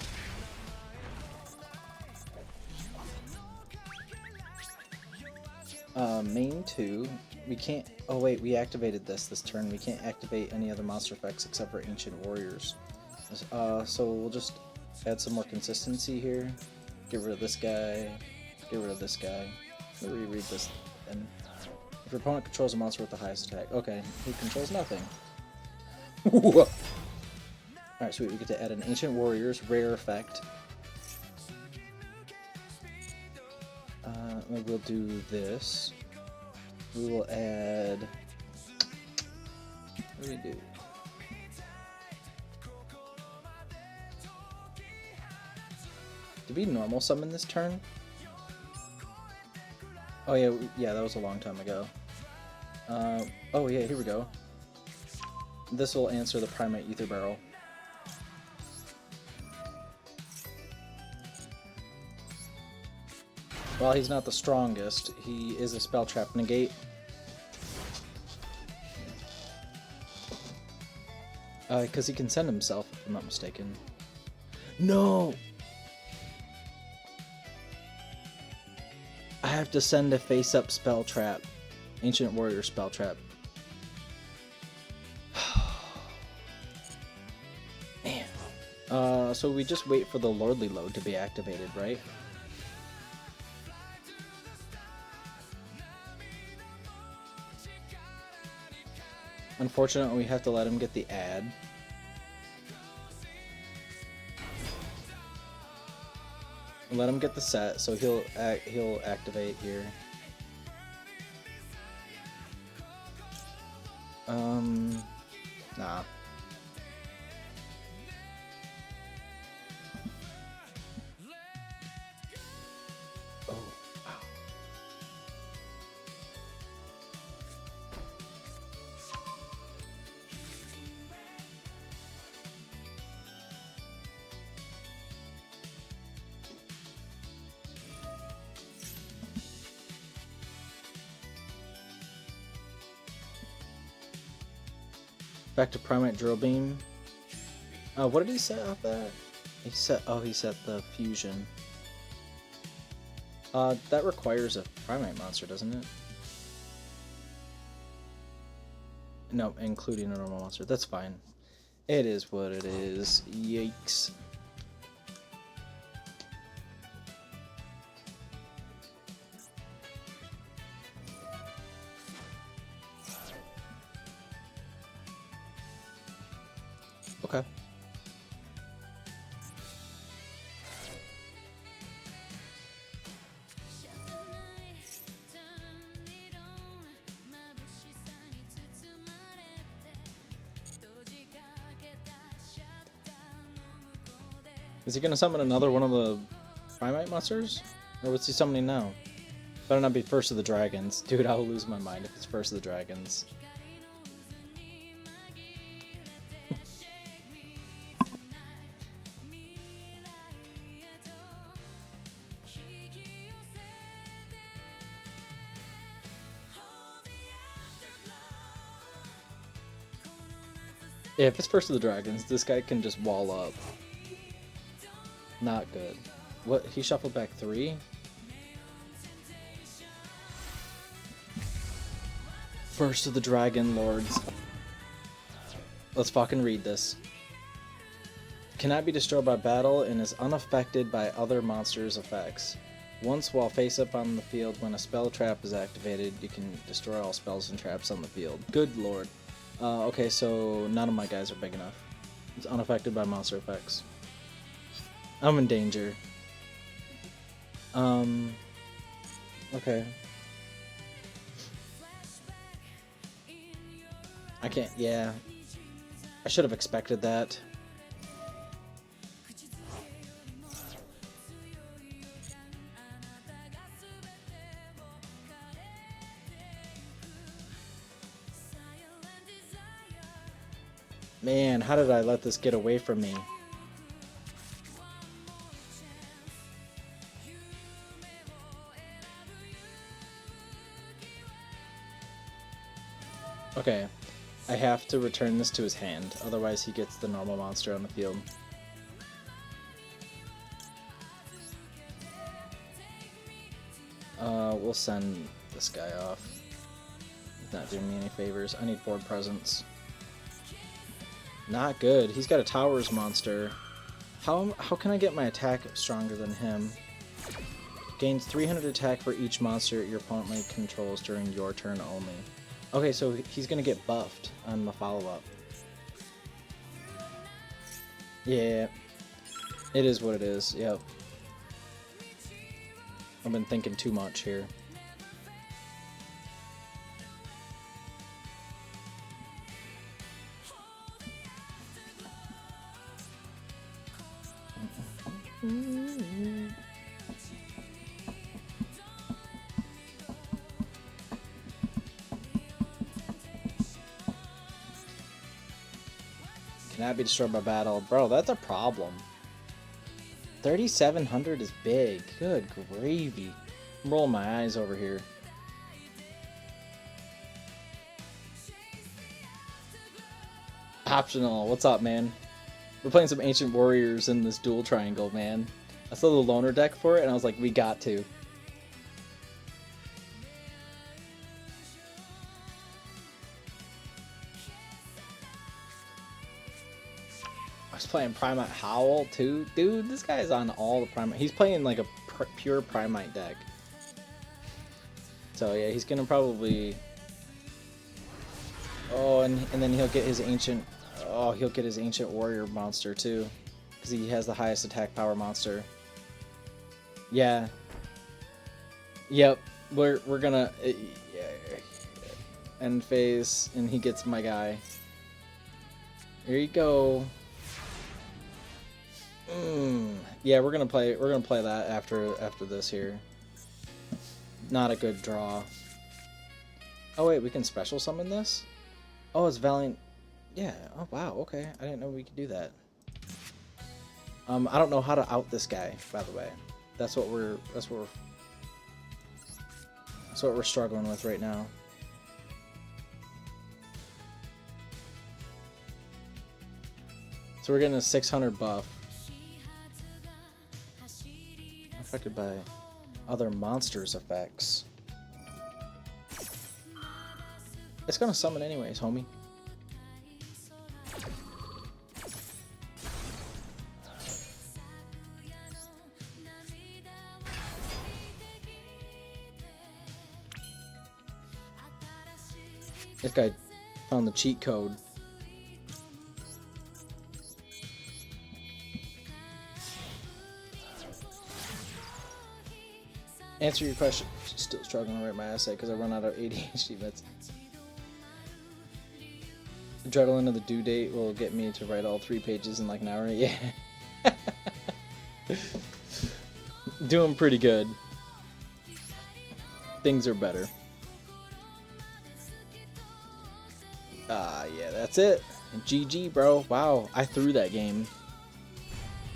Main 2. We can't. Oh wait, we activated this turn. We can't activate any other monster effects except for Ancient Warriors. So we'll just add some more consistency here. Get rid of this guy. Get rid of this guy. Let me reread this. And if your opponent controls a monster with the highest attack. Okay, he controls nothing. Alright, sweet. We get to add an Ancient Warriors rare effect. We'll do this. We will add. What do we do? Did we normal summon this turn? Oh yeah, that was a long time ago. Oh yeah, here we go. This will answer the Primate Ether Barrel. While he's not the strongest, he is a spell trap negate. Because he can send himself, if I'm not mistaken. No! I have to send a face-up spell trap. Ancient Warrior spell trap. Man. So we just wait for the Lordly Load to be activated, right? Unfortunately, we have to let him get the ad. Let him get the set, so he'll activate here. Nah. Oh, wow. Back to Primate Drill Beam. What did he set off that? He set the fusion. That requires a Primate monster, doesn't it? No, including a normal monster. That's fine. It is what it is. Yikes. Okay. Is he gonna summon another one of the Primate monsters? Or what's he summoning now? Better not be First of the Dragons. Dude, I'll lose my mind if it's First of the Dragons. Yeah, if it's First of the Dragons, this guy can just wall up. Not good. What? He shuffled back 3? First of the Dragon Lords. Let's fucking read this. Cannot be destroyed by battle and is unaffected by other monsters' effects. Once while face up on the field, when a spell trap is activated, you can destroy all spells and traps on the field. Good lord. Okay, so none of my guys are big enough. It's unaffected by monster effects. I'm in danger. Okay. I can't, yeah. I should have expected that. Man, how did I let this get away from me? Okay, I have to return this to his hand, otherwise he gets the normal monster on the field. We'll send this guy off. He's not doing me any favors. I need board presence. Not good. He's got a towers monster. How can I get my attack stronger than him? Gains 300 attack for each monster your opponent controls during your turn only. Okay, so he's gonna get buffed on the follow-up. Yeah, it is what it is. Yep. I've been thinking too much here. Cannot be destroyed by battle. Bro, that's a problem. 3,700 is big. Good gravy. I'm rolling my eyes over here. Optional. What's up, man? We're playing some Ancient Warriors in this dual triangle, man. I saw the loner deck for it, and I was like, we got to. I was playing Primite Howl, too. Dude, this guy's on all the Primite. He's playing like a pure Primite deck. So, yeah, he's going to probably... Oh, and then he'll get his Ancient... Oh, he'll get his Ancient Warrior monster, too. Because he has the highest attack power monster. Yeah. Yep. We're gonna... end phase, and he gets my guy. Here you go. Yeah, we're gonna play that after this here. Not a good draw. Oh wait, we can special summon this? Oh, it's Valiant. Yeah. Oh wow. Okay, I didn't know we could do that. I don't know how to out this guy, by the way. That's what we're struggling with right now. So we're getting a 600 buff. Affected by other monsters' effects. It's gonna summon anyways, homie. This guy found the cheat code. Answer your question. Still struggling to write my essay because I run out of ADHD meds. Adrenaline of the due date will get me to write all 3 pages in like an hour. Yeah. Doing pretty good. Things are better. Yeah, that's it. GG, bro. Wow, I threw that game.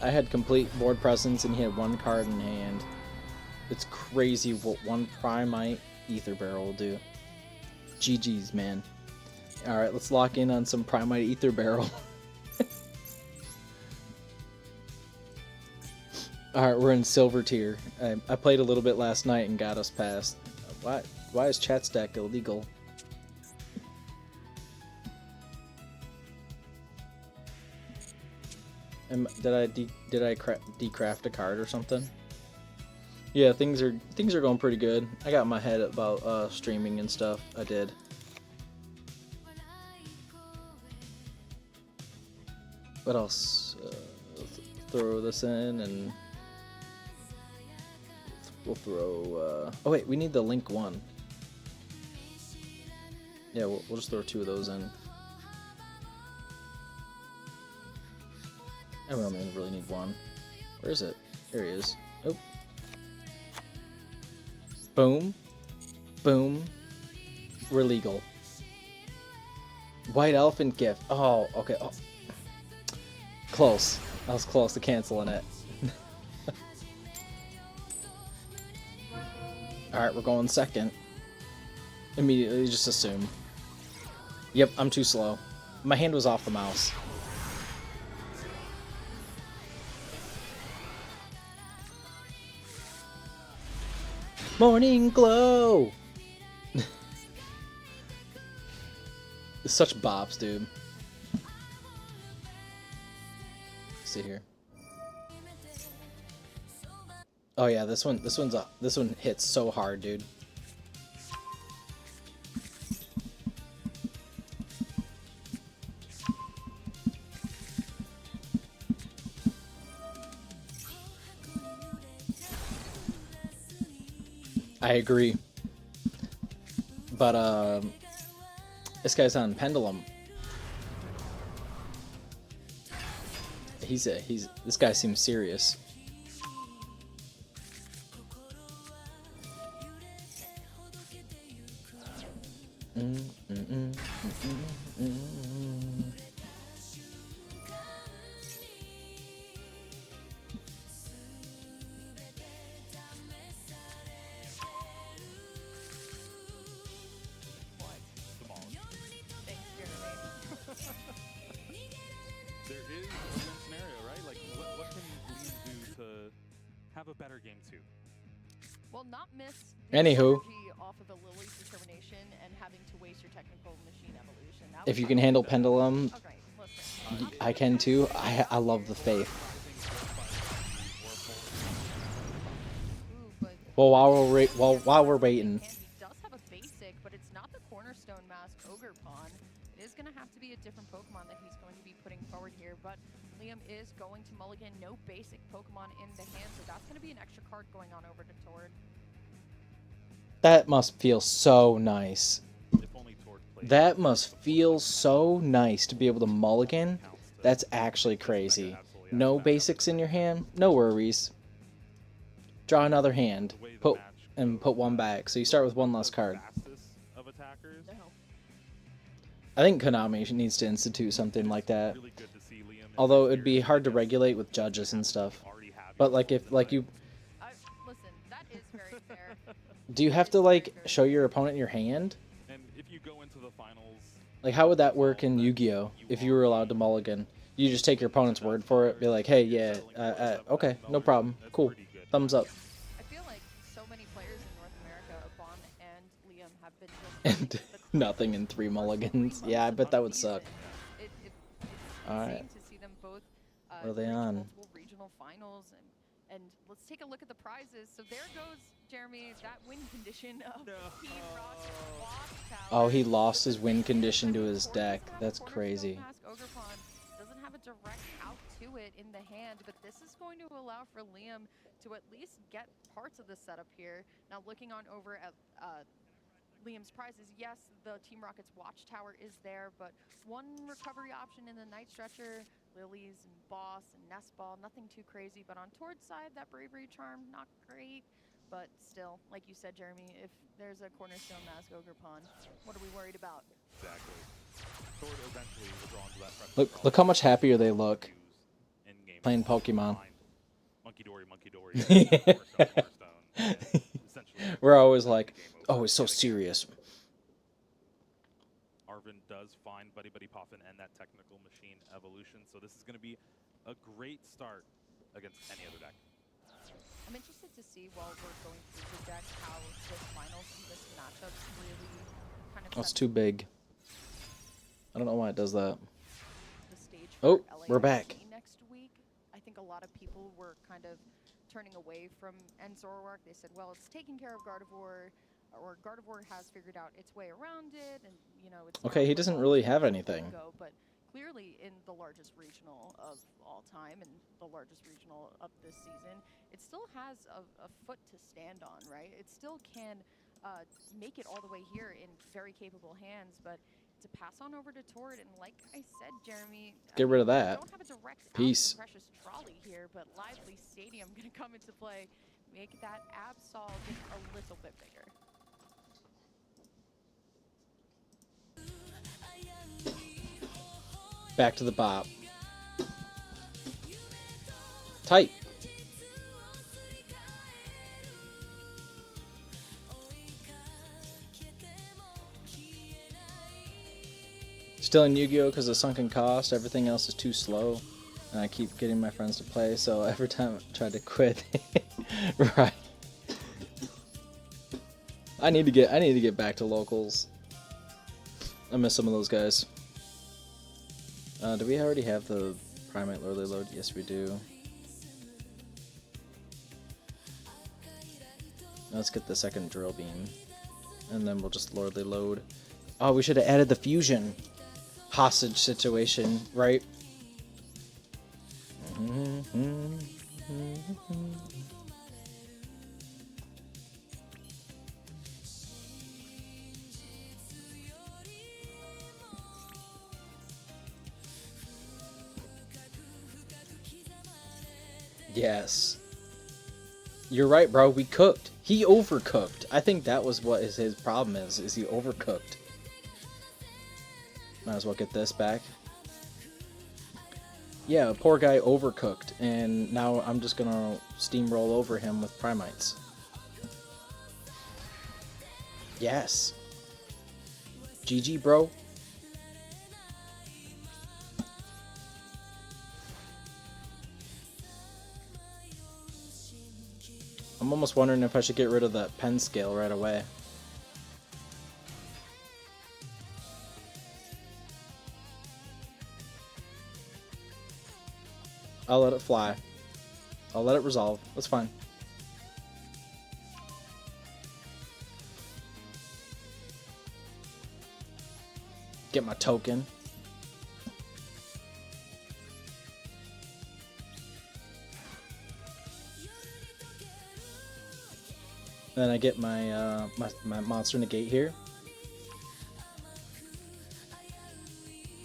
I had complete board presence and he had 1 card in hand. It's crazy what 1 Primite Ether Barrel will do. GG's, man. Alright, let's lock in on some Primite Ether Barrel. Alright, we're in Silver Tier. I played a little bit last night and got us past. Why is chat stack illegal? Did I decraft a card or something? Yeah, things are going pretty good. I got in my head about streaming and stuff. I did. What else? Throw this in and we'll throw. Oh wait, we need the link one. Yeah, we'll just throw 2 of those in. And we only really need 1. Where is it? There he is. Oh. Boom. Boom. We're legal. White elephant gift. Oh, okay. Oh. Close. I was close to canceling it. Alright, we're going second. Immediately, just assume. Yep, I'm too slow. My hand was off the mouse. Morning glow! It's such bops, dude. See here. Oh yeah, this one hits so hard, dude. I agree. But this guy's on Pendulum. This guy seems serious. There is a win scenario, right? Like, what can Liam do to have a better game too? Well, not miss the Anywho. synergy off of a Lily's determination and having to waste your technical machine evolution. That If was you can fun. handle Pendulum, Okay, listen. I can too. I love the Faith. Ooh, but Well, while we're waiting. and he does have a basic, but it's not the cornerstone mask Ogre Pawn. It is going to have to be a different Pokemon that he's going to be putting forward here, but Liam is going to mulligan. No basic Pokemon in the hand, so that's going to be an extra card going on over to Tord. That must feel so nice. If only Tord played. That must feel so nice to be able to mulligan. That's actually crazy. No basics in your hand, no worries. Draw another hand, put 1 back. So you start with 1 less card. Fastest of attackers. No. I think Konami needs to institute something like that. Really good to see Liam. Although it'd be hard to regulate with judges and stuff. But like if you Listen, that is very fair. do you have to like show your opponent your hand? And if you go into the finals, Like how would that work in Yu-Gi-Oh if you were allowed to mulligan? You just take your opponent's word for it, be like, "Hey, yeah, okay, no problem. Cool. Thumbs up." I feel like so many players in North America, Bon and Liam, have been And just nothing in 3 mulligans. Yeah, I bet that would suck. It's Alright. insane to see them both What are they reach on? multiple regional finals, and let's take a look at the prizes. So there goes Jeremy, that win condition of Team Rocket's Watchtower. Oh, he lost his win condition to his deck. That's Cornerstone crazy. Mask Ogre Pawn doesn't have a direct out to it in the hand, but this is going to allow for Liam to at least get parts of the setup here. Now looking on over at Liam's prizes, yes, the Team Rocket's Watchtower is there, but 1 recovery option in the Night Stretcher, Lilies and Boss and Nest Ball, nothing too crazy, but on Tord's side, that Bravery Charm, not great, but still, like you said, Jeremy, if there's a Cornerstone Mask Ogre Pawn, what are we worried about? exactly. Tord eventually will draw into that pressure. Look how much happier they look In-game playing Pokemon. Monkey Dory, Cornerstone. And essentially, We're always like, "Oh, it's so serious." Arvin does find Buddy Buddy Poffin and that technical machine evolution, so this is going to be a great start against any other deck. I'm interested to see while we're going through the deck how this finals and this matchup really kind of That's sets too big. I don't know why it does that. the stage Oh, for we're LAFC back. next week. I think a lot of people were kind of turning away from End Zoroark. They said, well, it's taking care of Gardevoir, or Gardevoir has figured out its way around it, and you know it's Okay, he doesn't really have anything. But clearly, in the largest regional of all time and the largest regional of this season, it still has a foot to stand on, right? It still can make it all the way here in very capable hands, but to pass on over to Tord, and like I said, Jeremy, Get rid of that. Don't have a direct Peace. Precious Trolley here, but Lively Stadium gonna come into play, make that Absol just a little bit bigger. Back to the bop. Tight. Still in Yu-Gi-Oh! Because of sunken cost, everything else is too slow. And I keep getting my friends to play, so every time I try to quit, right. I need to get back to locals. I miss some of those guys. Do we already have the Primate Lordly load? Yes, we do. Let's get the second Drill Beam. And then we'll just Lordly load. Oh, we should have added the fusion hostage situation, right? Yes. You're right, bro. We cooked. He overcooked. I think that was what his problem is he overcooked. Might as well get this back. Yeah, poor guy overcooked, and now I'm just gonna steamroll over him with Primites. Yes. GG, bro. I'm almost wondering if I should get rid of that pen scale right away. I'll let it fly. I'll let it resolve. That's fine. Get my token. Then I get my my monster negate here.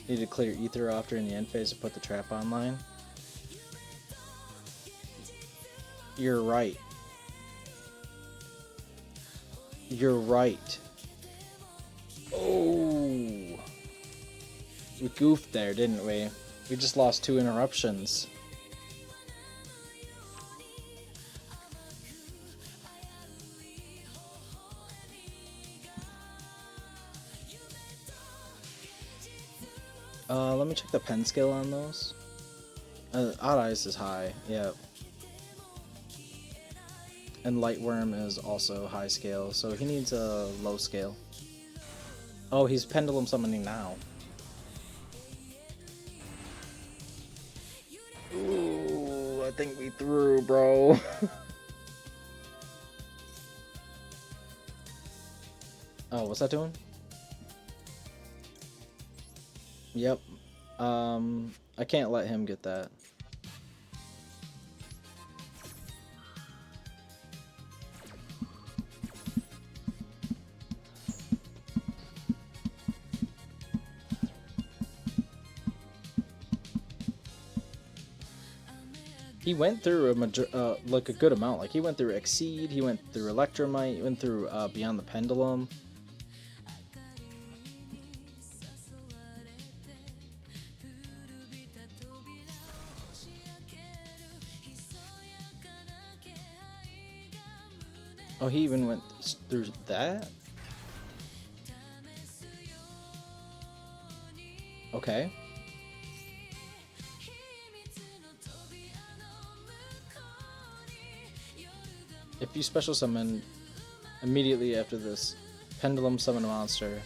Need to clear ether off during the end phase to put the trap online. You're right. You're right. Oh, we goofed there, didn't we? We just lost 2 interruptions. Let me check the pen scale on those. Odd Eyes is high, yeah. And Lightworm is also high scale, so he needs a low scale. Oh, he's Pendulum Summoning now. Ooh, I think we threw, bro. Oh, what's that doing? Yep. I can't let him get that. He went through like a good amount. Like he went through Exceed, he went through Electromite, he went through Beyond the Pendulum. Oh, he even went through that? Okay. If you special summon immediately after this, Pendulum summon a monster.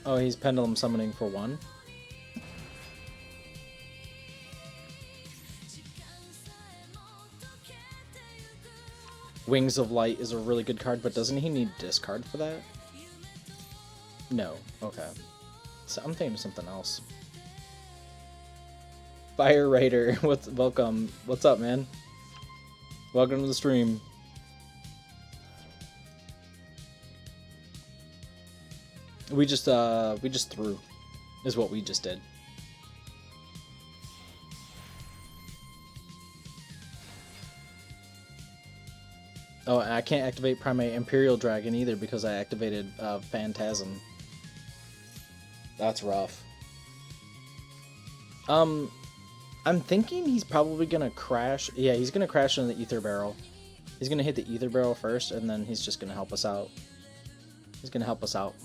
Oh, he's Pendulum summoning for 1? Wings of Light is a really good card, but doesn't he need discard for that? No. Okay. So I'm thinking of something else. Fire Raider, welcome. What's up, man? Welcome to the stream. We just threw, is what we just did. Oh, I can't activate Primate Imperial Dragon either because I activated Phantasm. That's rough. I'm thinking he's probably gonna crash. Yeah, he's gonna crash in the Ether Barrel. He's gonna hit the Ether Barrel first, and then he's just gonna help us out. He's gonna help us out.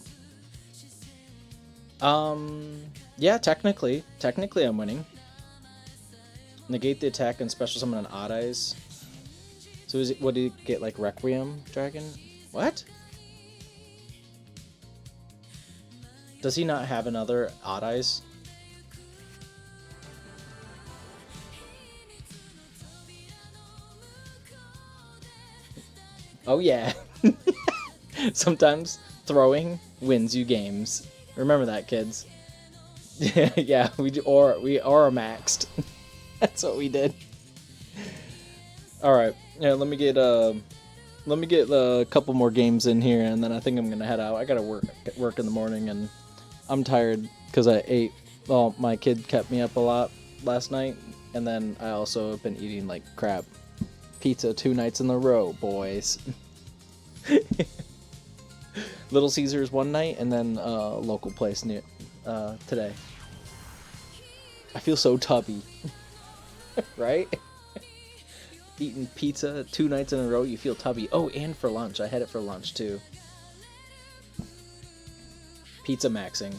Yeah, technically I'm winning. Negate the attack and special summon an Odd Eyes. So is it, what did he get, like Requiem Dragon? What? Does he not have another Odd Eyes? Oh yeah. Sometimes throwing wins you games. Remember that, kids. Yeah, we aura maxed. That's what we did. All right, yeah. Let me get a couple more games in here, and then I think I'm gonna head out. I gotta work in the morning, and I'm tired because I ate. Well, my kid kept me up a lot last night, and then I also have been eating like crap. Pizza 2 nights in a row, boys. Little Caesars one night, and then local place near today. I feel so tubby, right? Eating pizza 2 nights in a row, you feel tubby. Oh, and for lunch, I had it for lunch too. Pizza maxing.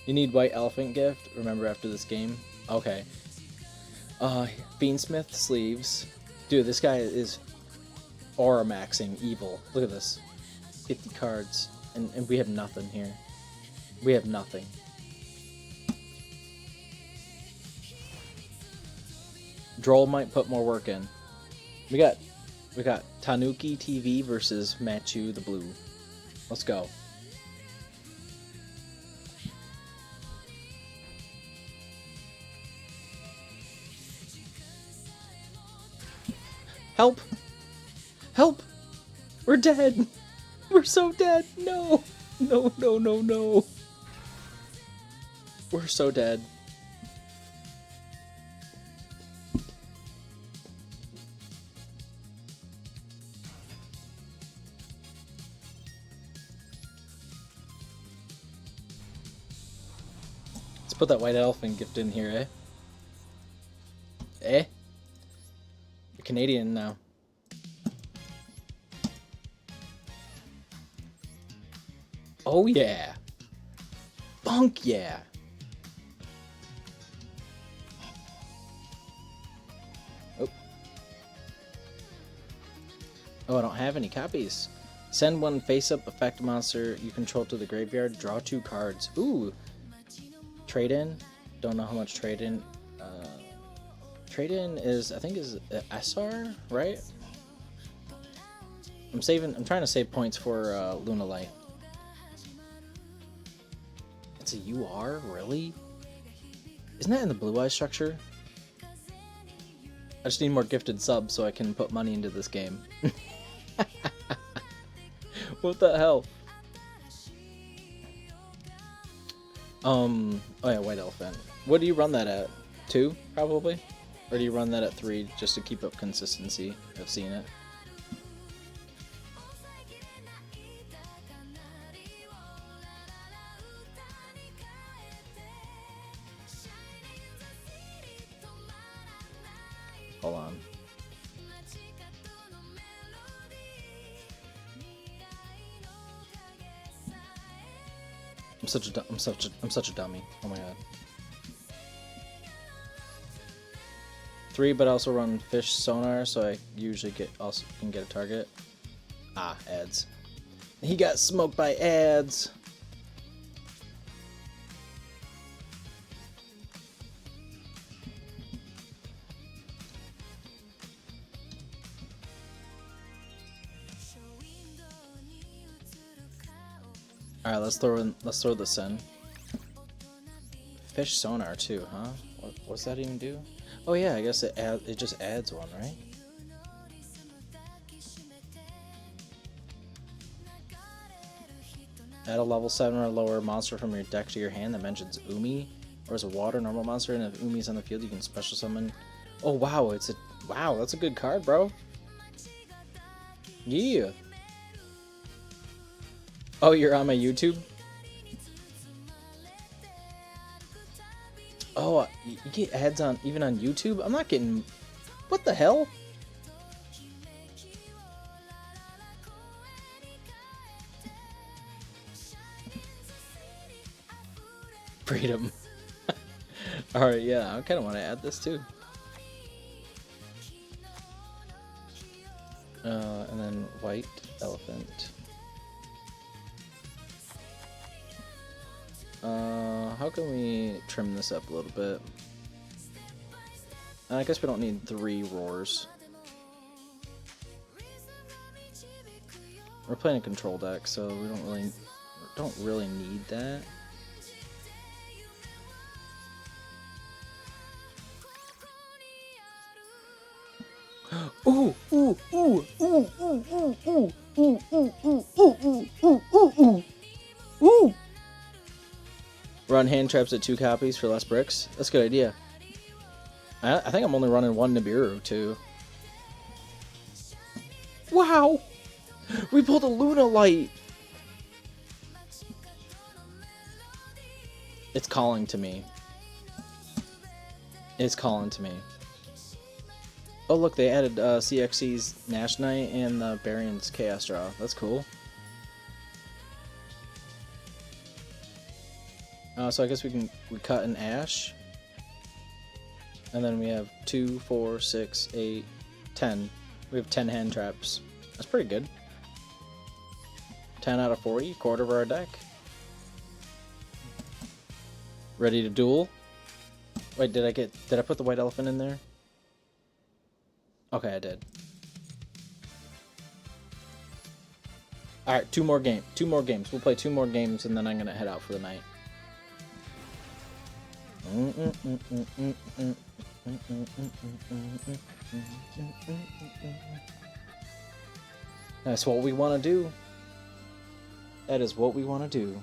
You need White Elephant gift. Remember after this game. Okay. Fiendsmith sleeves. Dude, this guy is aura maxing evil. Look at this. 50 cards. And we have nothing here. We have nothing. Droll might put more work in. We got Tanuki TV versus Machu the Blue. Let's go. Help! Help! We're dead! We're so dead! No! No, no, no, no! We're so dead. Let's put that White Elephant gift in here, eh? Eh? You're Canadian now. Oh yeah. Bunk yeah. Oh. Oh, I don't have any copies. Send one face-up effect monster you control to the graveyard. Draw 2 cards. Ooh. Trade-in. Don't know how much trade-in. Trade-in is, I think, is SR, right? I'm trying to save points for Luna Light. It's a UR? Really? Isn't that in the Blue Eye structure? I just need more gifted subs so I can put money into this game. What the hell? Oh yeah, White Elephant. What do you run that at? 2, probably? Or do you run that at 3 just to keep up consistency of seeing it? Hold on. I'm such a dummy. Oh my god. 3, but I also run fish sonar, so I usually can get a target. Ah, ads. He got smoked by ads. All right, let's throw this in. Fish sonar too, huh? What's that even do? Oh yeah, I guess it just adds one, right? Add a level 7 or lower monster from your deck to your hand that mentions Umi, or is a water normal monster, and if Umi's on the field, you can special summon. Oh wow, wow, that's a good card, bro. Yeah. Oh, you're on my YouTube? Oh, you get ads on even on YouTube? I'm not getting. What the hell? Freedom. Alright, yeah, I kind of want to add this too. And then white elephant. How can we trim this up a little bit? I guess we don't need 3 roars. We're playing a control deck, so we don't really need that. Ooh, ooh, ooh, ooh, ooh, ooh, ooh, ooh, ooh, ooh, ooh, ooh, ooh, ooh, ooh. Run hand traps at 2 copies for less bricks. That's a good idea. I think I'm only running 1 Nibiru too. Wow! We pulled a Luna Light! It's calling to me. It's calling to me. Oh look, they added CXC's Nash Knight and the Baron's Chaos Draw. That's cool. So I guess we cut an Ash. And then we have 2, 4, 6, 8, 10. We have 10 hand traps. That's pretty good. 10 out of 40, quarter of our deck. Ready to duel? Wait, did I put the white elephant in there? Okay, I did. Alright, 2 more games. We'll play 2 more games and then I'm gonna head out for the night. That's what we want to do. That is what we want to do.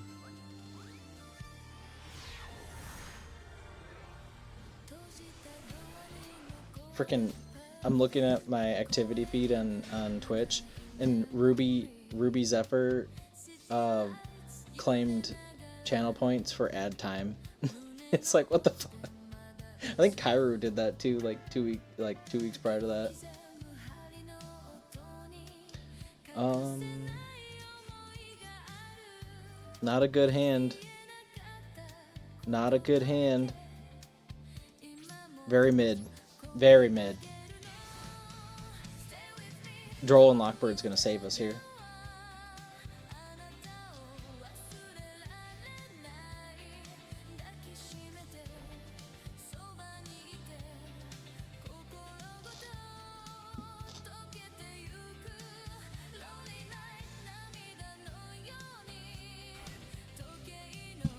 Freaking, I'm looking at my activity feed on Twitch, and Ruby Zephyr claimed channel points for ad time. It's like, what the fuck? I think Kairu did that too, like 2 weeks prior to that. Not a good hand. Not a good hand. Very mid. Very mid. Droll and Lockbird's gonna save us here.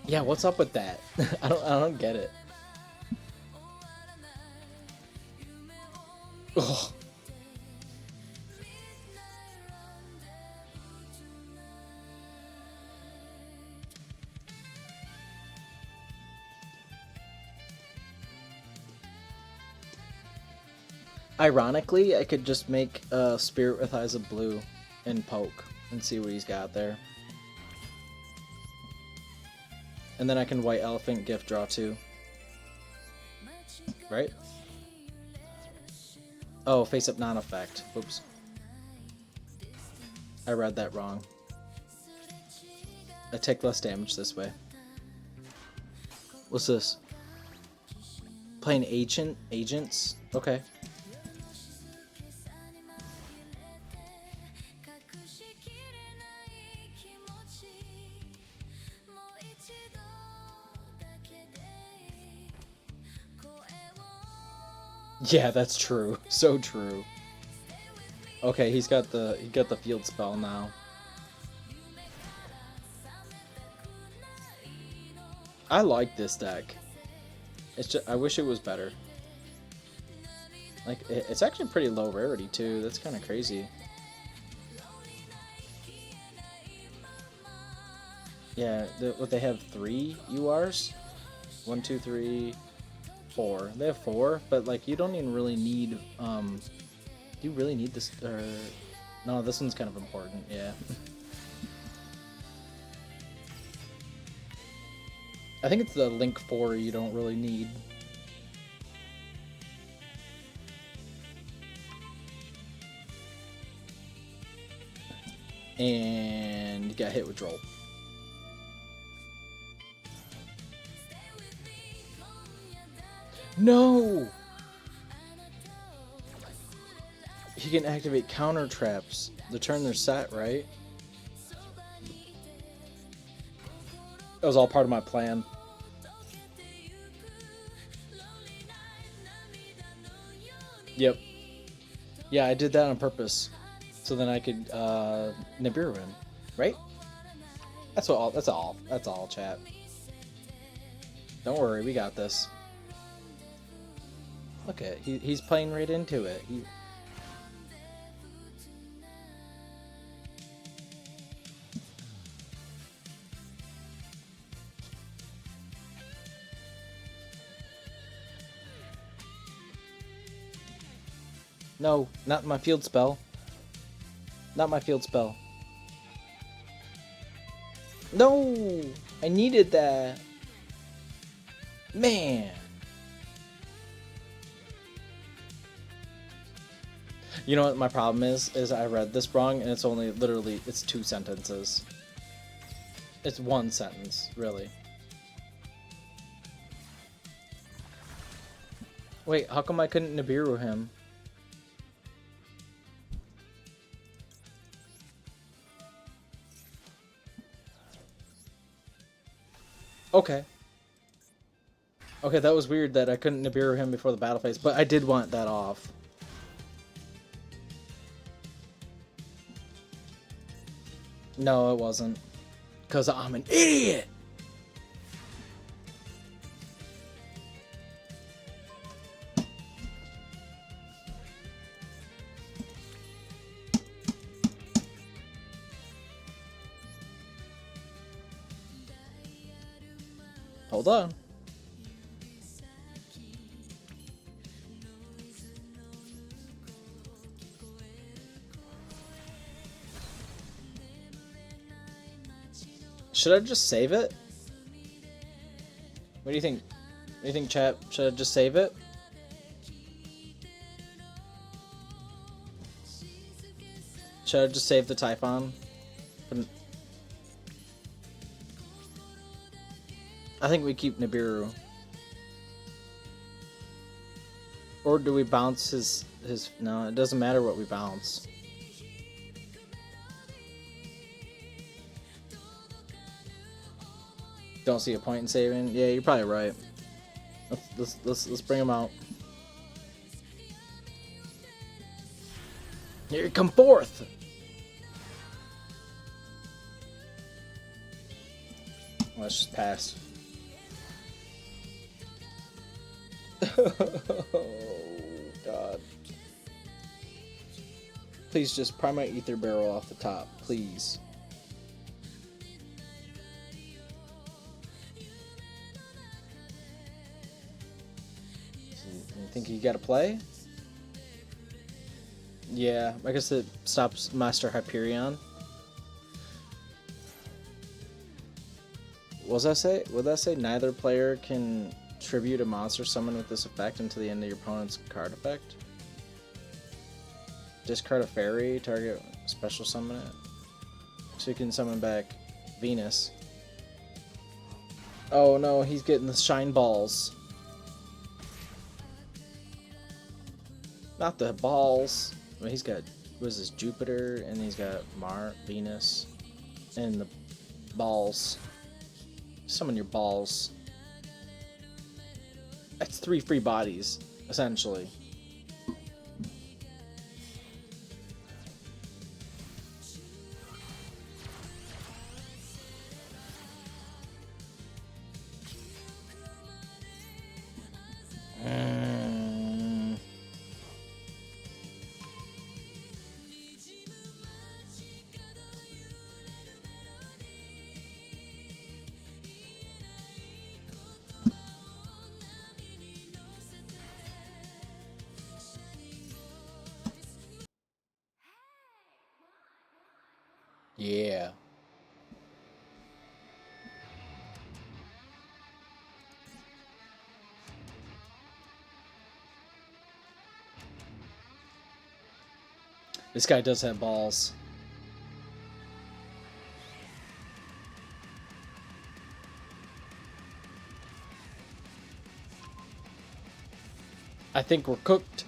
Yeah, what's up with that? I don't get it. Ugh. Ironically, I could just make Spirit with Eyes of Blue and poke and see what he's got there. And then I can White Elephant gift draw too. Right? Oh, face up non-effect. Oops. I read that wrong. I take less damage this way. What's this? Playing agents? Okay. Yeah, that's true. So true. Okay, he got the field spell now. I like this deck. It's just, I wish it was better. Like, it's actually pretty low rarity, too. That's kind of crazy. Yeah, what they have 3 URs? 1, 2, 3, 4. They have 4, but like you don't even really need. Do you really need this? No, this one's kind of important. Yeah. I think it's the Link 4 you don't really need. And you got hit with Droll. No! He can activate counter traps to turn their set, right? That was all part of my plan. Yep. Yeah, I did that on purpose. So then I could Nibiru him, right? That's all. That's all. That's all, chat. Don't worry, we got this. Look at he's playing right into it. No, not my field spell. Not my field spell. No! I needed that. Man. You know what my problem is I read this wrong and it's only literally, it's 2 sentences. It's 1 sentence, really. Wait, how come I couldn't Nibiru him? Okay. Okay, that was weird that I couldn't Nibiru him before the battle phase, but I did want that off. No, it wasn't. Because I'm an idiot! Hold on. Should I just save it? What do you think? What do you think, chat? Should I just save it? Should I just save the Typhon? I think we keep Nibiru. Or do we bounce his... No, it doesn't matter what we bounce. Don't see a point in saving? Yeah, you're probably right. Let's bring him out. Here you come forth! Let's just pass. Oh, God. Please just pry my ether barrel off the top, please. You think you gotta play? Yeah, I guess it stops Master Hyperion. What does that say? Neither player can tribute a monster summon with this effect until the end of your opponent's card effect. Discard a fairy, target special summon it. So you can summon back Venus. Oh no, he's getting the shine balls. Not the balls. Well, he's got, what is this, Jupiter, and he's got Venus, and the balls. Summon your balls. That's 3 free bodies, essentially. Yeah. This guy does have balls. I think we're cooked.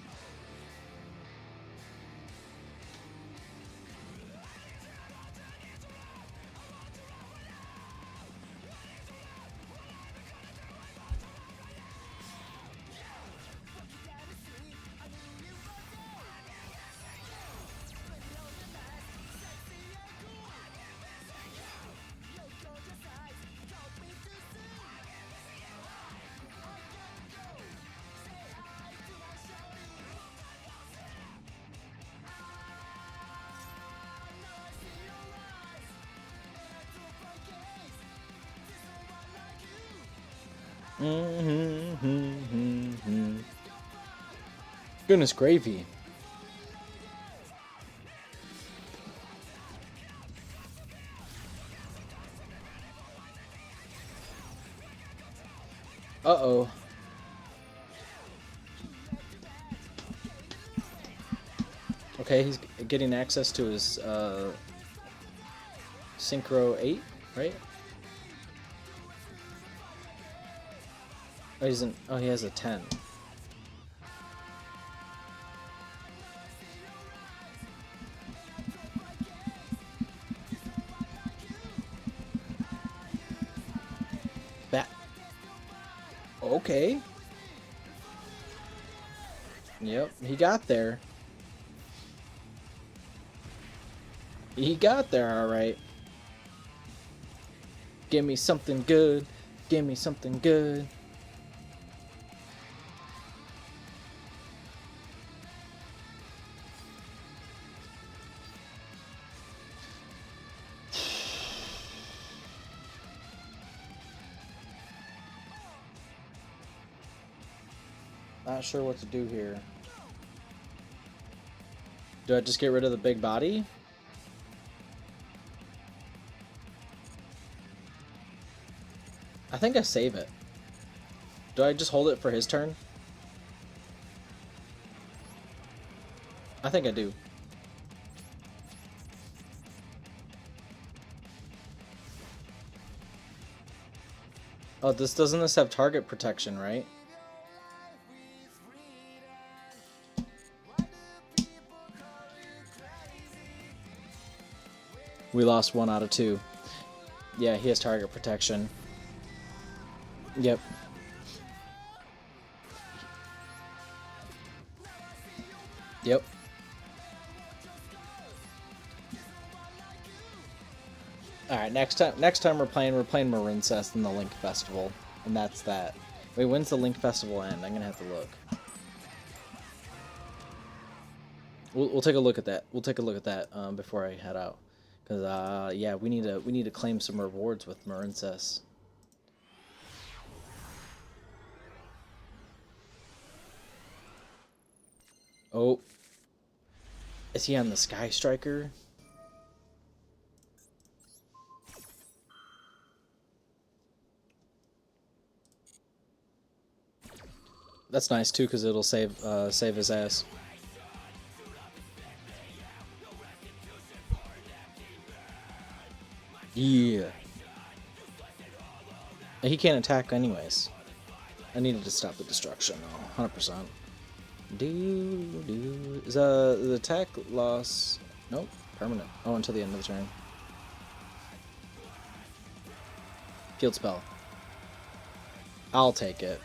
Goodness gravy. Uh-oh. Okay, he's getting access to his Synchro 8, right? Oh, he has a 10. Bat. Okay. Yep, he got there. He got there, alright. Give me something good. Give me something good. Not sure what to do here. Do I just get rid of the big body? I think I save it. Do I just hold it for his turn? I think I do. Oh, doesn't this have target protection, right? We lost 1 out of 2. Yeah, he has target protection. Yep. Yep. Alright, next time we're playing Marincess in the Link Festival. And that's that. Wait, when's the Link Festival end? I'm gonna have to look. We'll take a look at that. We'll take a look at that before I head out. Cause yeah, we need to claim some rewards with Marincess. Oh. Is he on the Sky Striker? That's nice too, cause it'll save his ass. Yeah. He can't attack anyways. I needed to stop the destruction though, 100%. Is the attack loss? Nope, permanent. Oh, until the end of the turn. Field spell. I'll take it.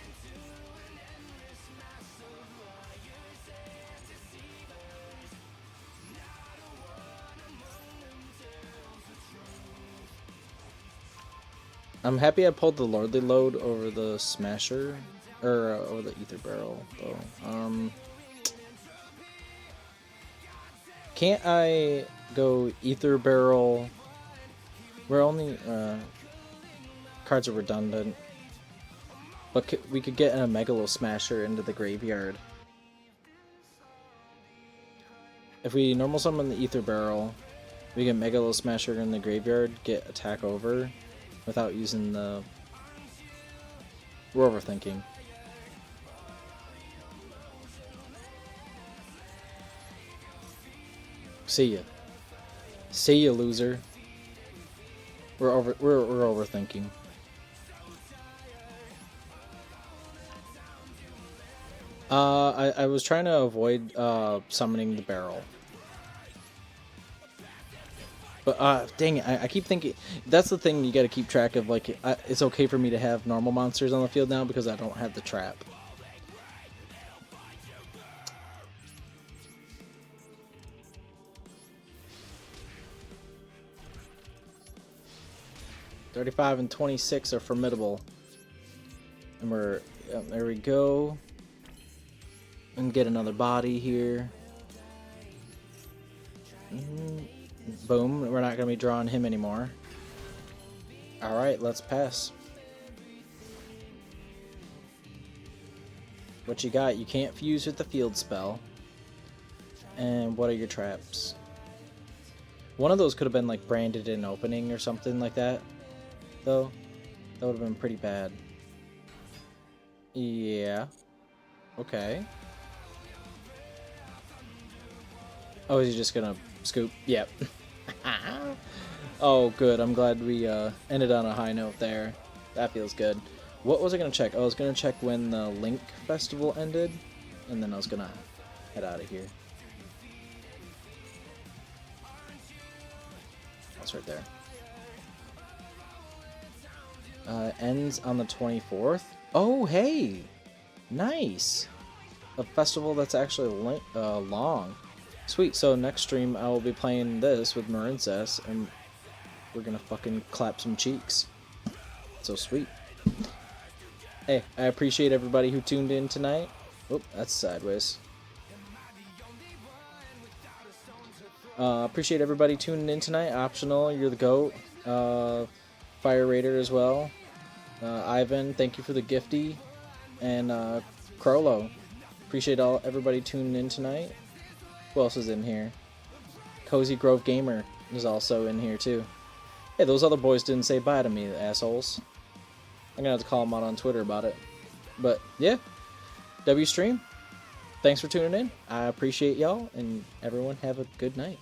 I'm happy I pulled the Lordly Load over the Smasher, or over the Ether Barrel, though. Can't I go Ether Barrel? We're only, cards are redundant. But we could get a Megalo Smasher into the graveyard. If we normal summon the Ether Barrel, We can Megalo Smasher in the graveyard, get attack over without using the... We're overthinking. See ya. See ya, loser. We're overthinking. I was trying to avoid summoning the barrel. But dang it, I keep thinking that's the thing you got to keep track of. Like, it's okay for me to have normal monsters on the field now because I don't have the trap. $35 and $26 are formidable, and we're there. We go, and get another body here. Boom, we're not going to be drawing him anymore. Alright, let's pass. What you got? You can't fuse with the field spell. And what are your traps? One of those could have been like branded in opening or something like that, though. That would have been pretty bad. Yeah. Okay. Oh, is he just gonna scoop? Yep. Oh, good. I'm glad we ended on a high note there. That feels good. What was I gonna check? I was gonna check when the Link Festival ended, and then I was gonna head out of here. That's right there. Ends on the 24th. Oh, hey! Nice! A festival that's actually long. Sweet, so next stream I will be playing this with Marincess, and we're gonna fucking clap some cheeks. So sweet. Hey, I appreciate everybody who tuned in tonight. Oh, that's sideways. Appreciate everybody tuning in tonight. Optional, you're the GOAT. Fire Raider as well. Ivan, thank you for the gifty. And Crollo. Appreciate everybody tuning in tonight. Who else is in here? Cozy Grove Gamer is also in here too. Hey, those other boys didn't say bye to me, the assholes. I'm gonna have to call them out on Twitter about it. But yeah, W Stream. Thanks for tuning in. I appreciate y'all, and everyone have a good night.